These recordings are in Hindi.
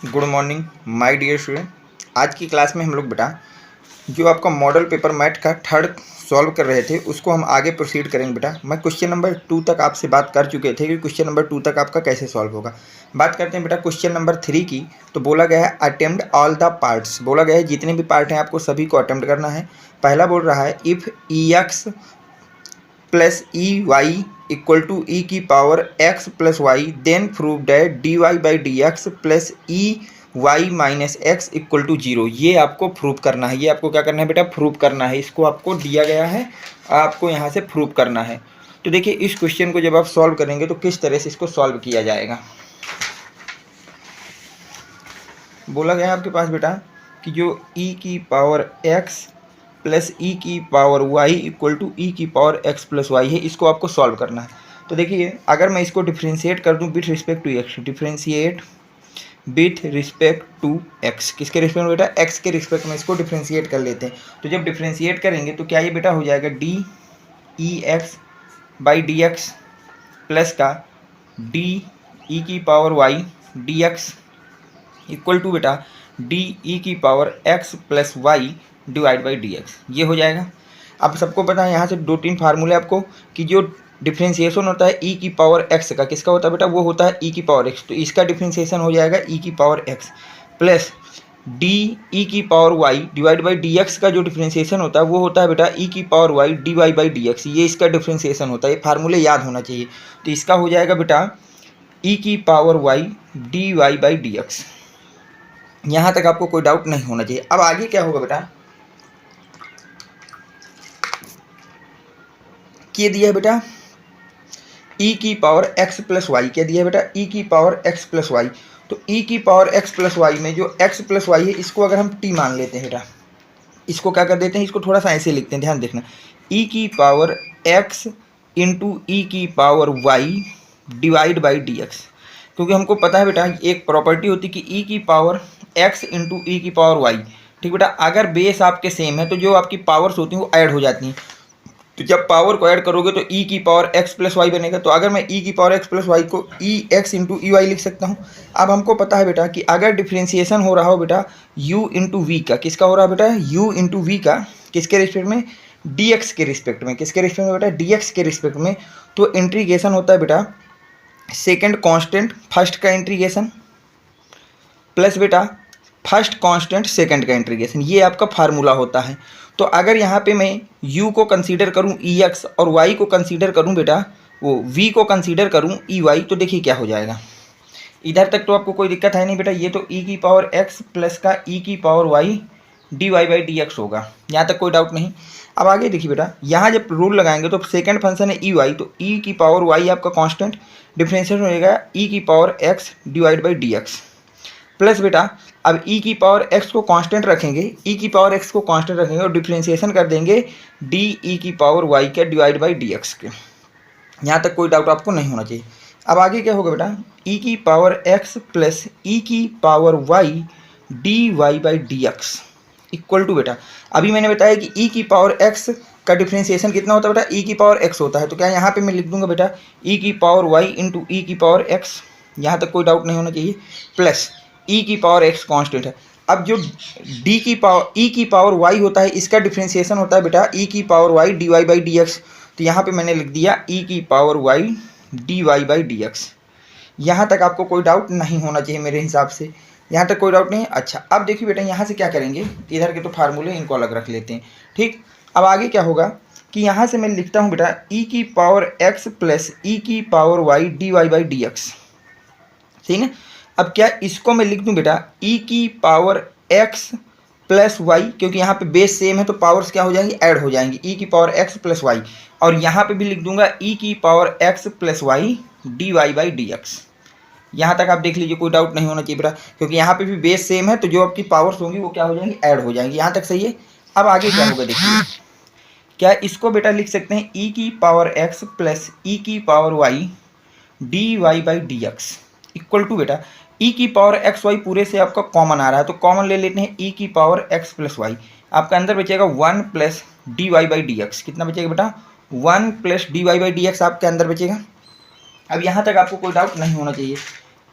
Good morning my dear student. आज की क्लास में हम लोग बेटा जो आपका मॉडल पेपर मैथ का थर्ड सॉल्व कर रहे थे उसको हम आगे प्रोसीड करेंगे। बेटा मैं क्वेश्चन नंबर 2 तक आपसे बात कर चुके थे कि क्वेश्चन नंबर 2 तक आपका कैसे सॉल्व होगा। बात करते हैं बेटा क्वेश्चन नंबर 3 की। तो बोला गया है अटेम्प्ट ऑल द पार्ट्स। बोला गया है जितने भी पार्ट हैं आपको सभी को अटेम्प्ट करना है। पहला बोल रहा है if e x plus e y equal to e की power x plus y then prove that d y by d x plus e y minus x equal to zero. ये आपको प्रूव करना है। ये आपको क्या करना है बेटा, प्रूव करना है। इसको आपको दिया गया है, आपको यहाँ से प्रूव करना है। तो देखिए इस क्वेश्चन को जब आप सॉल्व करेंगे तो किस तरह से इसको सॉल्व किया जाएगा। बोला गया है आपके पास बेटा कि जो ई की पावर एक्स प्लस ई की power y equal to e की पावर एक्स प्लस वाई है, इसको आपको सॉल्व करना है। तो देखिए अगर मैं इसको डिफ्रेंशिएट कर दूं with respect to x, differentiate with respect to x, किसके रिस्पेक्ट में बेटा, एक्स के रिस्पेक्ट में इसको डिफ्रेंशिएट कर लेते हैं। तो जब डिफ्रेंशिएट करेंगे तो क्या ये बेटा हो जाएगा d e x by d x plus का डी ई की power y d x equal to बेटा डी ई की power x plus y divide by d x. ये हो जाएगा। अब सबको पता है यहाँ से 2-3 फार्मूले आपको कि जो डिफ्रेंशिएशन होता है ई की पावर एक्स का, किसका होता है बेटा, वो होता है ई की पावर एक्स। तो इसका डिफ्रेंशिएशन हो जाएगा ई की power x plus d e की power y divide by d x का जो डिफ्रेंशिएशन होता है वो होता है बेटा ई की power y d y by d x. ये इसका डिफ्रेंशिएशन होता है। ये फार्मूले याद होना चाहिए। तो इसका हो जाएगा बेटा ई की power y d y by d x. यहाँ तक आपको कोई डाउट नहीं होना चाहिए। अब आगे क्या होगा बेटा, क्या दिया है बेटा, e की पावर x प्लस वाई। क्या दिया है बेटा, e की पावर x प्लस वाई। तो e की पावर x प्लस वाई में जो x प्लस वाई है इसको अगर हम t मान लेते हैं बेटा, इसको क्या कर देते हैं, इसको थोड़ा सा ऐसे लिखते हैं, ध्यान देखना। e की पावर x इंटू ई की power y divide by d x. क्योंकि हमको पता है बेटा एक प्रॉपर्टी होती है कि e की पावर x इंटू ई की पावर y, ठीक बेटा, अगर बेस आपके सेम है तो जो आपकी पावर्स होती हैं वो ऐड हो जाती हैं। तो जब पावर को ऐड करोगे तो e की पावर x प्लस वाई बनेगा। तो अगर मैं e की पावर x प्लस वाई को ई एक्स इंटू ई वाई लिख सकता हूँ। अब हमको पता है बेटा कि अगर डिफ्रेंशिएशन हो रहा हो बेटा u इंटू वी का, किसका हो रहा है बेटा, u इंटू वी का, किसके रिस्पेक्ट में, dx के रिस्पेक्ट में। किसके रिस्पेक्ट में बेटा, dx के रिस्पेक्ट में। तो इंटीग्रेशन होता है बेटा सेकेंड कांस्टेंट फर्स्ट का इंटीग्रेशन प्लस बेटा फर्स्ट कांस्टेंट सेकंड का इंटीग्रेशन। ये आपका फार्मूला होता है। तो अगर यहाँ पे मैं u को कंसीडर करूँ ई एक्स और y को कंसीडर करूँ बेटा वो v को कंसीडर करूँ ई वाई, तो देखिए क्या हो जाएगा। इधर तक तो आपको कोई दिक्कत है नहीं बेटा। ये तो e की पावर x प्लस का e की power y d y by d x होगा। यहाँ तक कोई डाउट नहीं। अब आगे देखिए बेटा, यहाँ जब रूल लगाएंगे तो सेकंड फंक्शन है ई वाई, तो e की पावर y आपका कांस्टेंट, डिफरेंशिएशन हो जाएगा e की power x divide by d x plus बेटा अब e की पावर x को कांस्टेंट रखेंगे, e की पावर x को कांस्टेंट रखेंगे और डिफरेंशिएशन कर देंगे डी ई की पावर y के डिवाइड बाई डी एक्स के। यहाँ तक कोई डाउट आपको नहीं होना चाहिए। अब आगे क्या होगा बेटा, e की पावर x प्लस ई की power y d y by d x equal to बेटा, अभी मैंने बताया कि e की पावर x का डिफरेंशिएशन कितना होता है बेटा, e की पावर x होता है। तो क्या यहाँ पे मैं लिख दूंगा बेटा e की पावर y इंटू ई की पावर x। यहाँ तक कोई डाउट नहीं होना चाहिए। प्लस e की पावर x कांस्टेंट है। अब जो d की पावर e की पावर y होता है इसका डिफरेंशिएशन होता है बेटा e की power y d y by d x. तो यहाँ पे मैंने लिख दिया e की power y d y by d x. यहाँ तक आपको कोई डाउट नहीं होना चाहिए मेरे हिसाब से। यहाँ तक कोई डाउट नहीं है। अच्छा अब देखिए बेटा यहाँ से क्या करेंगे, इधर के तो फार्मूले इनको अलग रख लेते हैं, ठीक। अब आगे क्या होगा कि यहाँ से मैं लिखता हूँ बेटा e की पावर x प्लस ई की power y d y by d x, ठीक है। अब क्या इसको मैं लिख दूं बेटा e की पावर x प्लस वाई, क्योंकि यहाँ पे बेस सेम है तो पावर्स क्या हो जाएंगी, ऐड हो जाएंगी, e की पावर x प्लस वाई। और यहाँ पे भी लिख दूंगा e की power x plus y d y by d x. यहाँ तक आप देख लीजिए, कोई डाउट नहीं होना चाहिए बेटा, क्योंकि यहाँ पे भी बेस सेम है तो जो आपकी पावर्स होंगी वो क्या हो जाएंगी, ऐड हो जाएंगी। यहाँ तक सही है। अब आगे क्या होगा देखिए, क्या इसको बेटा लिख सकते हैं e की पावर x प्लस ई की power y d y by d x equal to बेटा e की पावर एक्स वाई पूरे से आपका कॉमन आ रहा है तो कॉमन ले लेते हैं e की पावर x प्लस वाई। आपका अंदर बचेगा 1 plus d y by d x. कितना बचेगा बेटा, 1 plus d y by d x आपके अंदर बचेगा। अब यहाँ तक आपको कोई डाउट नहीं होना चाहिए।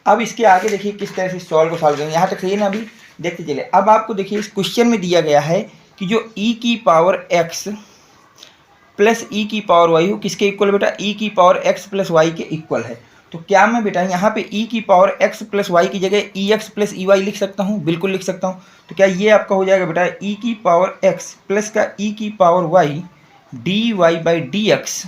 अब इसके आगे देखिए किस तरह से सॉल्व करेंगे, यहाँ तक सही है ना। अभी देखते चले। अब आपको देखिए इस क्वेश्चन में दिया गया है कि जो e की पावर x प्लस ई की पावर वाई हो किसके इक्वल बेटा, ई की पावर एक्स प्लस वाई के इक्वल है। तो क्या मैं बेटा यहाँ पे ई की पावर एक्स प्लस वाई की जगह ई एक्स प्लस ई वाई लिख सकता हूँ? बिल्कुल लिख सकता हूँ। तो क्या ये आपका हो जाएगा बेटा ई की पावर एक्स प्लस का ई की power y d y by d x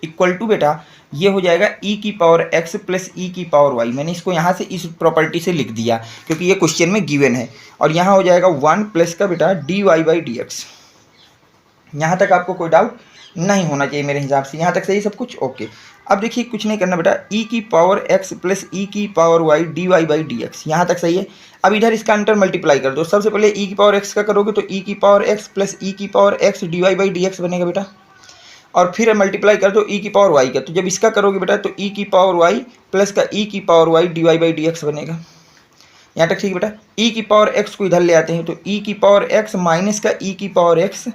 equal to बेटा ये हो जाएगा ई की पावर एक्स प्लस ई की पावर वाई। मैंने इसको यहाँ से इस प्रॉपर्टी से लिख दिया क्योंकि ये क्वेश्चन में गिवन है। और यहाँ हो जाएगा 1 प्लस का बेटा d y by d x. यहाँ तक आपको कोई डाउट नहीं होना चाहिए मेरे हिसाब से, यहाँ तक सही सब कुछ ओके। अब देखिए कुछ नहीं करना बेटा, ई की पावर एक्स प्लस ई की power y d y by d x, यहाँ तक सही है। अब इधर इसका अंतर मल्टीप्लाई कर दो। सबसे पहले ई की पावर एक्स का करोगे तो ई की पावर एक्स प्लस ई की power x d y by d x बनेगा बेटा। और फिर मल्टीप्लाई कर दो ई की पावर वाई का, तो जब इसका करोगे बेटा तो ई की पावर वाई प्लस का ई की power y d y by d x बनेगा। यहाँ तक ठीक है बेटा। ई की पावर एक्स को इधर ले आते हैं तो ई की पावर एक्स माइनस का ई की पावर एक्स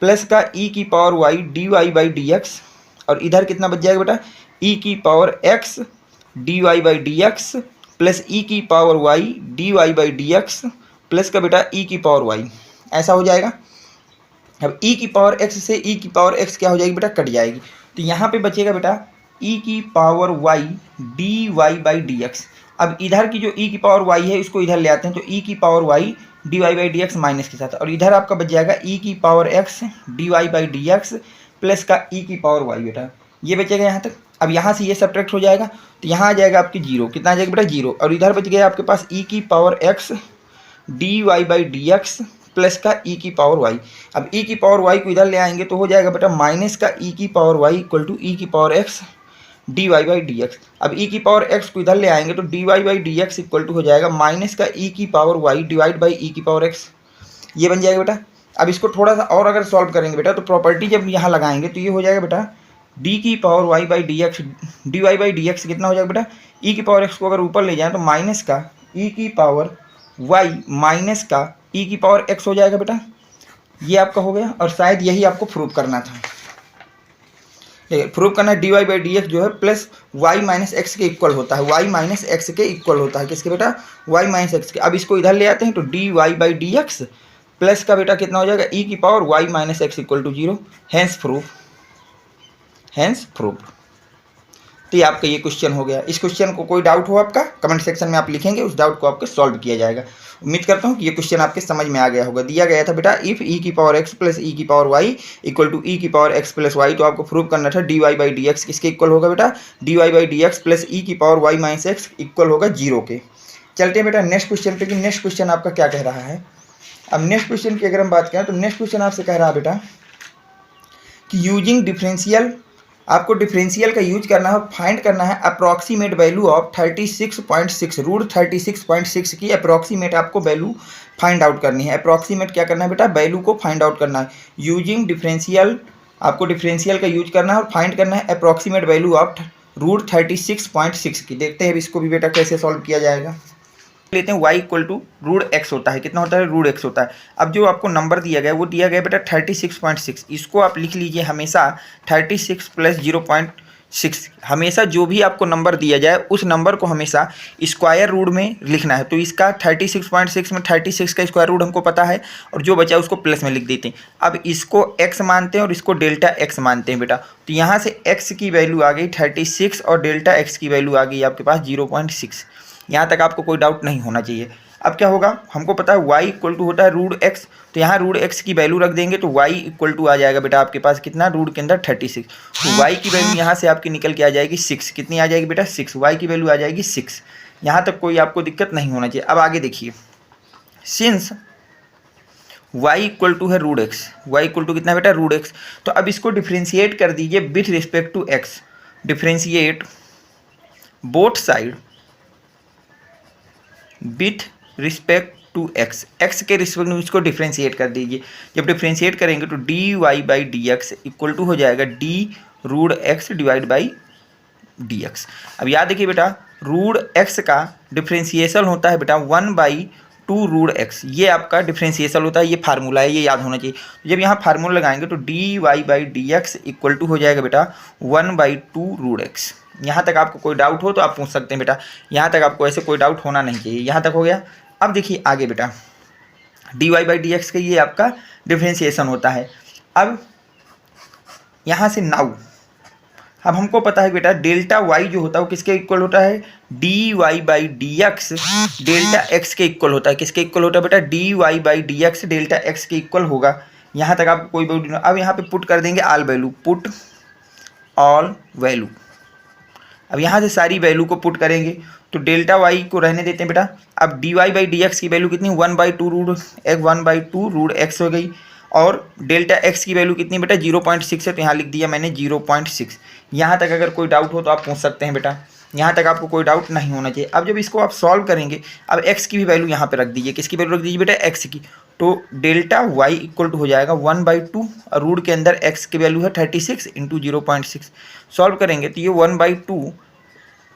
प्लस का ई की power y d y by d x. और इधर कितना बच जाएगा बेटा, ई की power x d y by d x plus e की power y d y by d x plus का बेटा ई की पावर वाई। ऐसा हो जाएगा। अब ई की पावर एक्स से ई की पावर एक्स क्या हो जाएगी बेटा, कट जाएगी। तो यहाँ पे बचेगा बेटा ई की power y d y by d x. अब इधर की जो ई की पावर वाई है इसको इधर ले आते हैं तो ई की power y d y by d x minus के साथ, और इधर आपका बच जाएगा ई की power x d y by d x plus का ई की पावर वाई बेटा, ये बचेगा यहाँ तक। अब यहाँ से ये सब्ट्रैक्ट हो जाएगा तो यहाँ आ जाएगा आपकी जीरो। कितना आ जाएगा बेटा, जीरो। और इधर बच गया आपके पास ई की power x d y by d x plus का ई की पावर वाई। अब ई की पावर वाई को इधर ले आएंगे तो हो जाएगा बेटा माइनस का ई की power y equal to e की power x d y by d x. अब ई की पावर एक्स को इधर ले आएंगे तो d y by d x equal to हो जाएगा माइनस का ई की power y divide by e की पावर एक्स, ये बन जाएगा बेटा। अब इसको थोड़ा सा और अगर सॉल्व करेंगे बेटा तो प्रॉपर्टी जब यहाँ लगाएंगे तो ये हो जाएगा बेटा डी की power y by d x d y by d x कितना हो जाएगा बेटा, ई की पावर एक्स को अगर ऊपर ले जाएं तो माइनस का ई की पावर वाई माइनस का ई की पावर एक्स हो जाएगा बेटा। ये आपका हो गया। और शायद यही आपको प्रूव करना था। प्रूव करना है d y by d x जो है प्लस वाई माइनस एक्स के इक्वल होता है, वाई माइनस एक्स के इक्वल होता है। किसके बेटा, वाई माइनस एक्स के। अब इसको इधर ले आते हैं तो d y by d x plus का बेटा कितना हो जाएगा ई की power y minus x equal to zero. Hence proof, hence proof. तो ये आपका ये क्वेश्चन हो गया। इस क्वेश्चन को कोई डाउट हो आपका कमेंट सेक्शन में आप लिखेंगे, उस डाउट को आपके सॉल्व किया जाएगा। उम्मीद करता हूँ कि ये क्वेश्चन आपके समझ में आ गया होगा। दिया गया था बेटा इफ ई की पावर एक्स प्लस ई की power y equal to e की पावर एक्स प्लस वाई, तो आपको प्रूव करना था d y by d x किसके इक्वल होगा बेटा, d y by d x plus e की power y minus x equal होगा जीरो के। चलते हैं बेटा नेक्स्ट क्वेश्चन पे कि नेक्स्ट क्वेश्चन आपका क्या कह रहा है। अब नेक्स्ट क्वेश्चन की अगर हम बात करें तो नेक्स्ट क्वेश्चन आपसे कह रहा है बेटा कि यूजिंग डिफरेंशियल, आपको डिफरेंशियल का यूज करना है, फाइंड करना है अप्रॉक्सीमेट वैल्यू ऑफ 36.6 रूट 36.6 की अप्रॉक्सीमेट आपको वैल्यू फाइंड आउट करनी है। अप्रॉक्सीमेट क्या करना है बेटा, वैल्यू को फाइंड आउट करना है। यूजिंग डिफरेंशियल, आपको डिफरेंशियल का यूज करना है और फाइंड करना है अप्रॉक्सीमेट वैल्यू ऑफ रूट 36.6 की। देखते हैं इसको भी बेटा कैसे सॉल्व किया जाएगा। लेते हैं y equal to root x होता है, कितना होता है, रूट एक्स होता है। अब जो आपको नंबर दिया गया वो दिया गया बेटा 36.6, इसको आप लिख लीजिए हमेशा 36 प्लस 0.6। हमेशा जो भी आपको नंबर दिया जाए उस नंबर को हमेशा स्क्वायर रूट में लिखना है। तो इसका 36.6 में 36 का स्क्वायर रूट हमको पता है और जो बचा उसको प्लस में लिख देते हैं। अब इसको x मानते हैं और इसको डेल्टा x मानते हैं बेटा। तो यहाँ से x की वैल्यू आ गई 36 और डेल्टा x की वैल्यू आ गई आपके पास 0.6। यहाँ तक आपको कोई डाउट नहीं होना चाहिए। अब क्या होगा, हमको पता है y इक्वल टू होता है रूट एक्स, तो यहाँ रूट एक्स की वैल्यू रख देंगे तो y इक्वल टू आ जाएगा बेटा आपके पास कितना, रूट के अंदर 36। तो y की वैल्यू यहाँ से आपकी निकल के आ जाएगी 6। कितनी आ जाएगी बेटा, 6। y की वैल्यू आ जाएगी 6। यहाँ तक कोई आपको दिक्कत नहीं होना चाहिए। अब आगे देखिए, सिंस y इक्वल टू है root x, y equal to कितना बेटा, रूट एक्स। तो अब इसको डिफ्रेंशिएट कर दीजिए with respect to x। Differentiate both side with respect to x, x के रिस्पेक्ट में इसको डिफ्रेंशिएट कर दीजिए। जब डिफ्रेंशिएट करेंगे तो d y by d x equal to हो जाएगा d root x divide by d x. अब याद देखिए बेटा रूट एक्स का डिफ्रेंशिएशन होता है बेटा 1 बाई टू रूट एक्स, ये आपका डिफ्रेंशिएशन होता है, ये फार्मूला है, ये याद होना चाहिए। तो जब यहाँ फार्मूला लगाएंगे तो d y by d x equal to हो जाएगा बेटा 1/2 रूट एक्स। यहाँ तक आपको कोई डाउट हो तो आप पूछ सकते हैं बेटा, यहाँ तक आपको ऐसे कोई डाउट होना नहीं चाहिए। यहाँ तक हो गया। अब देखिए आगे बेटा, d y by d x का ये आपका डिफ्रेंशिएशन होता है। अब यहाँ से नाउ अब हमको पता है बेटा डेल्टा वाई जो होता है वो किसके इक्वल होता है, d y by d x delta x के इक्वल होता है। किसके इक्वल होता है बेटा, d y by d x delta x के इक्वल होगा। यहाँ तक आपको कोई वैल्यू। अब यहाँ पे पुट कर देंगे all value, put all value. अब यहाँ से सारी वैल्यू को पुट करेंगे तो डेल्टा वाई को रहने देते हैं बेटा। अब d y by d x की वैल्यू कितनी, 1/2 रूट एक्स हो गई। और डेल्टा एक्स की वैल्यू कितनी बेटा 0.6 है, तो यहाँ लिख दिया मैंने 0.6। यहाँ तक अगर कोई डाउट हो तो आप पूछ सकते हैं बेटा, यहाँ तक आपको कोई डाउट नहीं होना चाहिए। अब जब इसको आप सॉल्व करेंगे, अब एक्स की भी वैल्यू यहाँ पे रख दीजिए। किसकी वैल्यू रख दीजिए बेटा, एक्स की। तो डेल्टा वाई इक्वल टू हो जाएगा 1/2 और रूट के अंदर एक्स की वैल्यू है 36 इंटू 0.6। सॉल्व करेंगे तो ये 1/2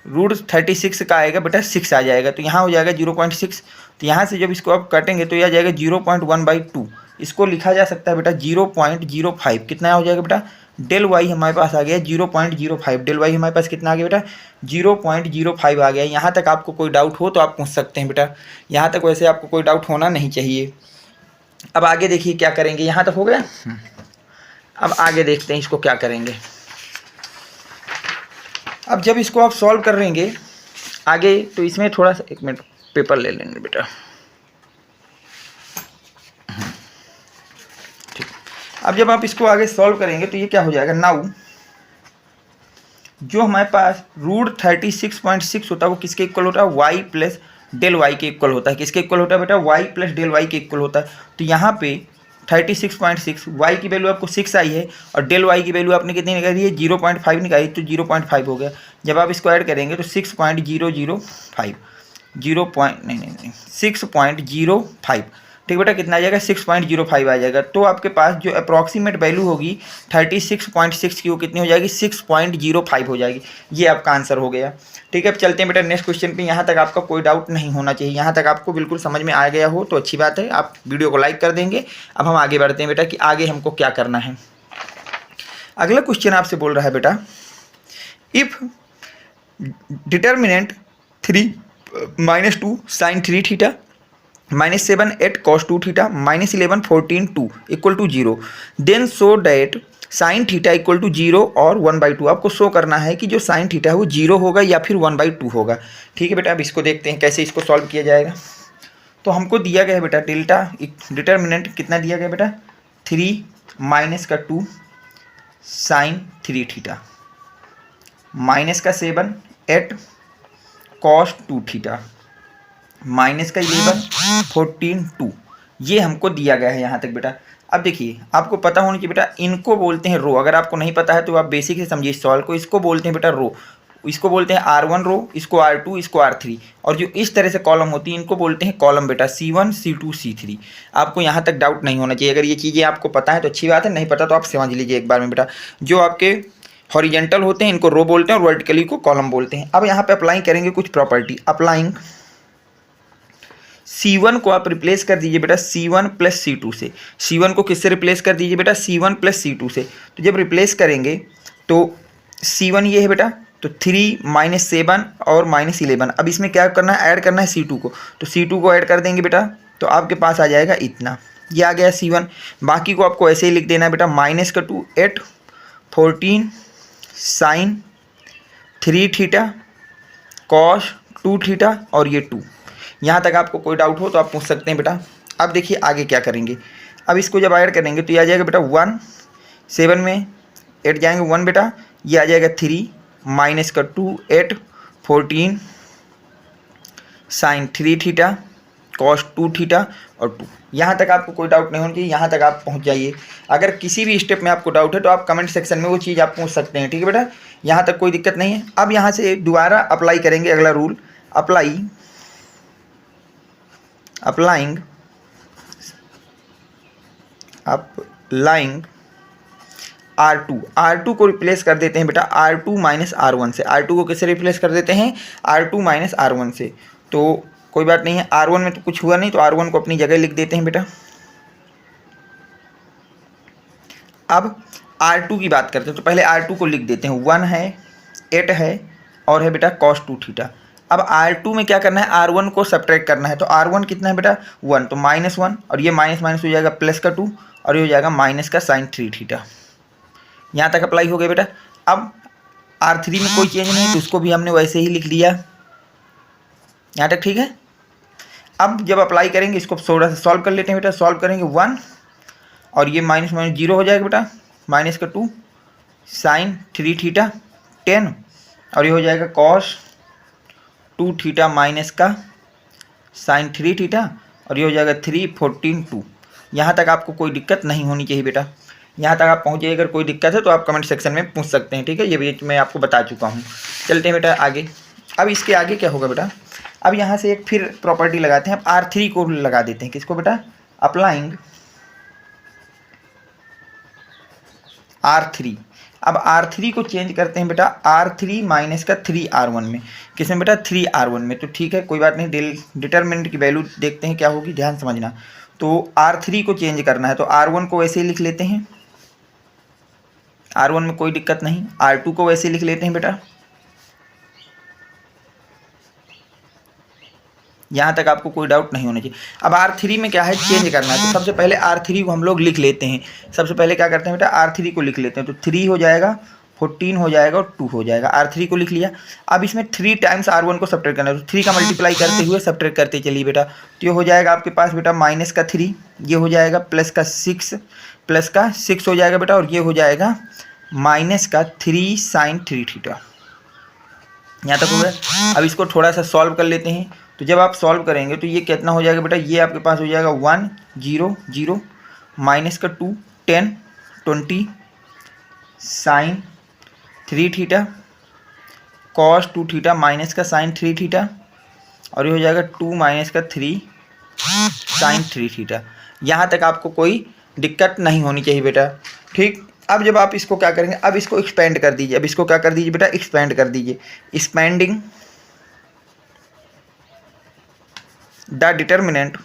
रूट 36 का आएगा बेटा 6 आ जाएगा, तो यहाँ हो जाएगा 0.6। तो यहाँ से जब इसको आप काटेंगे तो यह आ जाएगा 0.1/2। इसको लिखा जा सकता है बेटा 0.05। कितना हो जाएगा बेटा, डेल वाई हमारे पास आ गया 0.05। डेल वाई हमारे पास कितना आ गया बेटा 0.05 आ गया। यहाँ तक आपको कोई डाउट हो तो आप पूछ सकते हैं बेटा, यहाँ तक वैसे आपको कोई डाउट होना नहीं चाहिए। अब आगे देखिए क्या करेंगे, यहाँ तक हो गया। अब आगे देखते हैं इसको क्या करेंगे। अब जब इसको आप सॉल्व करेंगे आगे तो इसमें थोड़ा सा, एक मिनट पेपर ले लेंगे बेटा, ठीक। अब जब आप इसको आगे सॉल्व करेंगे तो ये क्या हो जाएगा, नाउ जो हमारे पास रूट 36.6 होता है वो किसके इक्वल होता है, वाई प्लस डेल वाई के इक्वल होता है। किसके इक्वल होता है बेटा, वाई प्लस डेल वाई के इक्वल होता है। तो यहाँ पे 36.6, वाई की वैल्यू आपको 6 आई है और डेल वाई की वैल्यू आपने कितनी निकाली है 0.5 निकाली, तो 0.5 हो गया। जब आप इसको ऐड करेंगे तो 6.005 6.05, ठीक बेटा, कितना आ जाएगा 6.05 आ जाएगा। तो आपके पास जो अप्रॉक्सीमेट वैल्यू होगी 36.6 की वो कितनी हो जाएगी 6.05 हो जाएगी। ये आपका आंसर हो गया। ठीक है, अब चलते हैं बेटा नेक्स्ट क्वेश्चन पे। यहाँ तक आपका कोई डाउट नहीं होना चाहिए, यहाँ तक आपको बिल्कुल समझ में आ गया हो तो अच्छी बात है, आप वीडियो को लाइक कर देंगे। अब हम आगे बढ़ते हैं बेटा कि आगे हमको क्या करना है। अगला क्वेश्चन आपसे बोल रहा है बेटा, if determinant 3 -2 sin 3 theta -7 8 cos 2 theta -11 14 2 equal to 0, then show that sine theta equal to 0 और 1/2। आपको शो करना है कि जो साइन थीटा है वो 0 होगा या फिर 1/2 होगा। ठीक है बेटा, अब इसको देखते हैं कैसे इसको सॉल्व किया जाएगा। तो हमको दिया गया है बेटा डेल्टा डिटर्मिनेंट कितना दिया गया बेटा 3 -2 sin 3 थीटा -7 8 cos 2 थीटा -11 14 2, ये हमको दिया गया है यहाँ तक बेटा। अब देखिए आपको पता होना चाहिए बेटा, इनको बोलते हैं रो। अगर आपको नहीं पता है तो आप बेसिक से समझिए सॉल्व को। इसको बोलते हैं बेटा रो, इसको बोलते हैं R1 रो, इसको R2, इसको R3, और जो इस तरह से कॉलम होती है इनको बोलते हैं कॉलम बेटा, C1 C2 C3। आपको यहाँ तक डाउट नहीं होना चाहिए। अगर ये चीज़ें आपको पता है तो अच्छी बात है, नहीं पता तो आप समझ लीजिए एक बार में बेटा। जो आपके हॉरिजेंटल होते हैं इनको रो बोलते हैं और वर्टिकली को कॉलम बोलते हैं। अब यहाँ पे अप्लाई करेंगे कुछ प्रॉपर्टी। अप्लाइंग C1 को आप रिप्लेस कर दीजिए बेटा C1 प्लस C2 से। C1 को किससे रिप्लेस कर दीजिए बेटा C1 प्लस C2 से। तो जब रिप्लेस करेंगे तो C1 ये है बेटा, तो 3 -7 और -11। अब इसमें क्या करना है, ऐड करना है C2 को। तो C2 को ऐड कर देंगे बेटा तो आपके पास आ जाएगा इतना, ये आ गया C1। बाकी को आपको ऐसे ही लिख देना है बेटा -2 8 14 sin 3 थीटा cos 2 थीटा और ये 2। यहाँ तक आपको कोई डाउट हो तो आप पूछ सकते हैं बेटा। अब देखिए आगे क्या करेंगे। अब इसको जब ऐड करेंगे तो ये आ जाएगा बेटा 1 7 में 8 जाएंगे 1 बेटा, ये आ जाएगा 3 -2 8 14 sin 3 थीटा cos 2 थीटा और 2। यहाँ तक आपको कोई डाउट नहीं होना चाहिए, यहाँ तक आप पहुँच जाइए। अगर किसी भी स्टेप में आपको डाउट है तो आप कमेंट सेक्शन में वो चीज़ आप पूछ सकते हैं। ठीक है बेटा, यहाँ तक कोई दिक्कत नहीं है। अब यहाँ से दोबारा अप्लाई करेंगे अगला रूल। अप्लाइंग R2 को रिप्लेस कर देते हैं बेटा R2 - R1 से। R2 को किससे रिप्लेस कर देते हैं R2 - R1 से। तो कोई बात नहीं है, R1 में तो कुछ हुआ नहीं, तो R1 को अपनी जगह लिख देते हैं बेटा। अब R2 की बात करते हैं, तो पहले R2 को लिख देते हैं। 1 है, 8 है और है बेटा cos 2 थीटा। अब R2 में क्या करना है, R1 को सब्ट्रैक्ट करना है। तो R1 कितना है बेटा 1, तो -1 और ये माइनस माइनस हो जाएगा प्लस का 2 और ये हो जाएगा माइनस का sin 3 थीटा। यहाँ तक अप्लाई हो गया बेटा। अब R3 में कोई चेंज नहीं, तो उसको भी हमने वैसे ही लिख लिया। यहाँ तक ठीक है। अब जब अप्लाई करेंगे इसको थोड़ा सा सॉल्व कर लेते हैं बेटा। सॉल्व करेंगे 1 और ये माइनस माइनस 0 हो जाएगा बेटा, माइनस का 2 sin 3 थीटा 10 और ये हो जाएगा cos 2 थीटा माइनस का sin 3 थीटा और ये हो जाएगा 3 14 2। यहाँ तक आपको कोई दिक्कत नहीं होनी चाहिए बेटा। यहाँ तक आप पहुँचे, अगर कोई दिक्कत है तो आप कमेंट सेक्शन में पूछ सकते हैं, ठीक है। ये भी मैं आपको बता चुका हूँ। चलते हैं बेटा आगे। अब इसके आगे क्या होगा बेटा, अब यहाँ से एक फिर प्रॉपर्टी लगाते हैं। अब R3 को लगा देते हैं। किसको बेटा, अप्लाइंग R3। अब R3 को चेंज करते हैं बेटा R3 माइनस का 3R1 में। किसमें बेटा 3R1 में। तो ठीक है, कोई बात नहीं, डिटर्मिनेंट की वैल्यू देखते हैं क्या होगी, ध्यान समझना। तो R3 को चेंज करना है, तो R1 को वैसे ही लिख लेते हैं, R1 में कोई दिक्कत नहीं। R2 को वैसे लिख लेते हैं बेटा। यहाँ तक आपको कोई डाउट नहीं होना चाहिए। अब R3 में क्या है, चेंज करना है। तो सबसे पहले R3 को हम लोग लिख लेते हैं। सबसे पहले क्या करते हैं बेटा, R3 को लिख लेते हैं। तो 3 हो जाएगा, 14 हो जाएगा और 2 हो जाएगा। R3 को लिख लिया। अब इसमें 3 टाइम्स R1 को सब्ट्रैक्ट करना है। तो 3 का मल्टीप्लाई करते हुए सब्ट्रैक्ट करते चलिए बेटा। तो ये हो जाएगा आपके पास बेटा माइनस का 3, ये हो जाएगा प्लस का 6 हो जाएगा बेटा, और ये हो जाएगा माइनस का 3 sin 3 थीटा। यहाँ तक हो गया। अब इसको थोड़ा सा सॉल्व कर लेते हैं। तो जब आप सॉल्व करेंगे तो ये कितना हो जाएगा बेटा, ये आपके पास हो जाएगा 1 0 0 माइनस का 2 10 20 sin 3 theta cos 2 theta minus का sin 3 थीटा और ये हो जाएगा 2 माइनस का 3 sin 3 थीटा। यहाँ तक आपको कोई दिक्कत नहीं होनी चाहिए बेटा, ठीक। अब जब आप इसको क्या करेंगे, अब इसको एक्सपेंड कर दीजिए। अब इसको क्या कर दीजिए बेटा, एक्सपेंड कर दीजिए। Expanding the determinant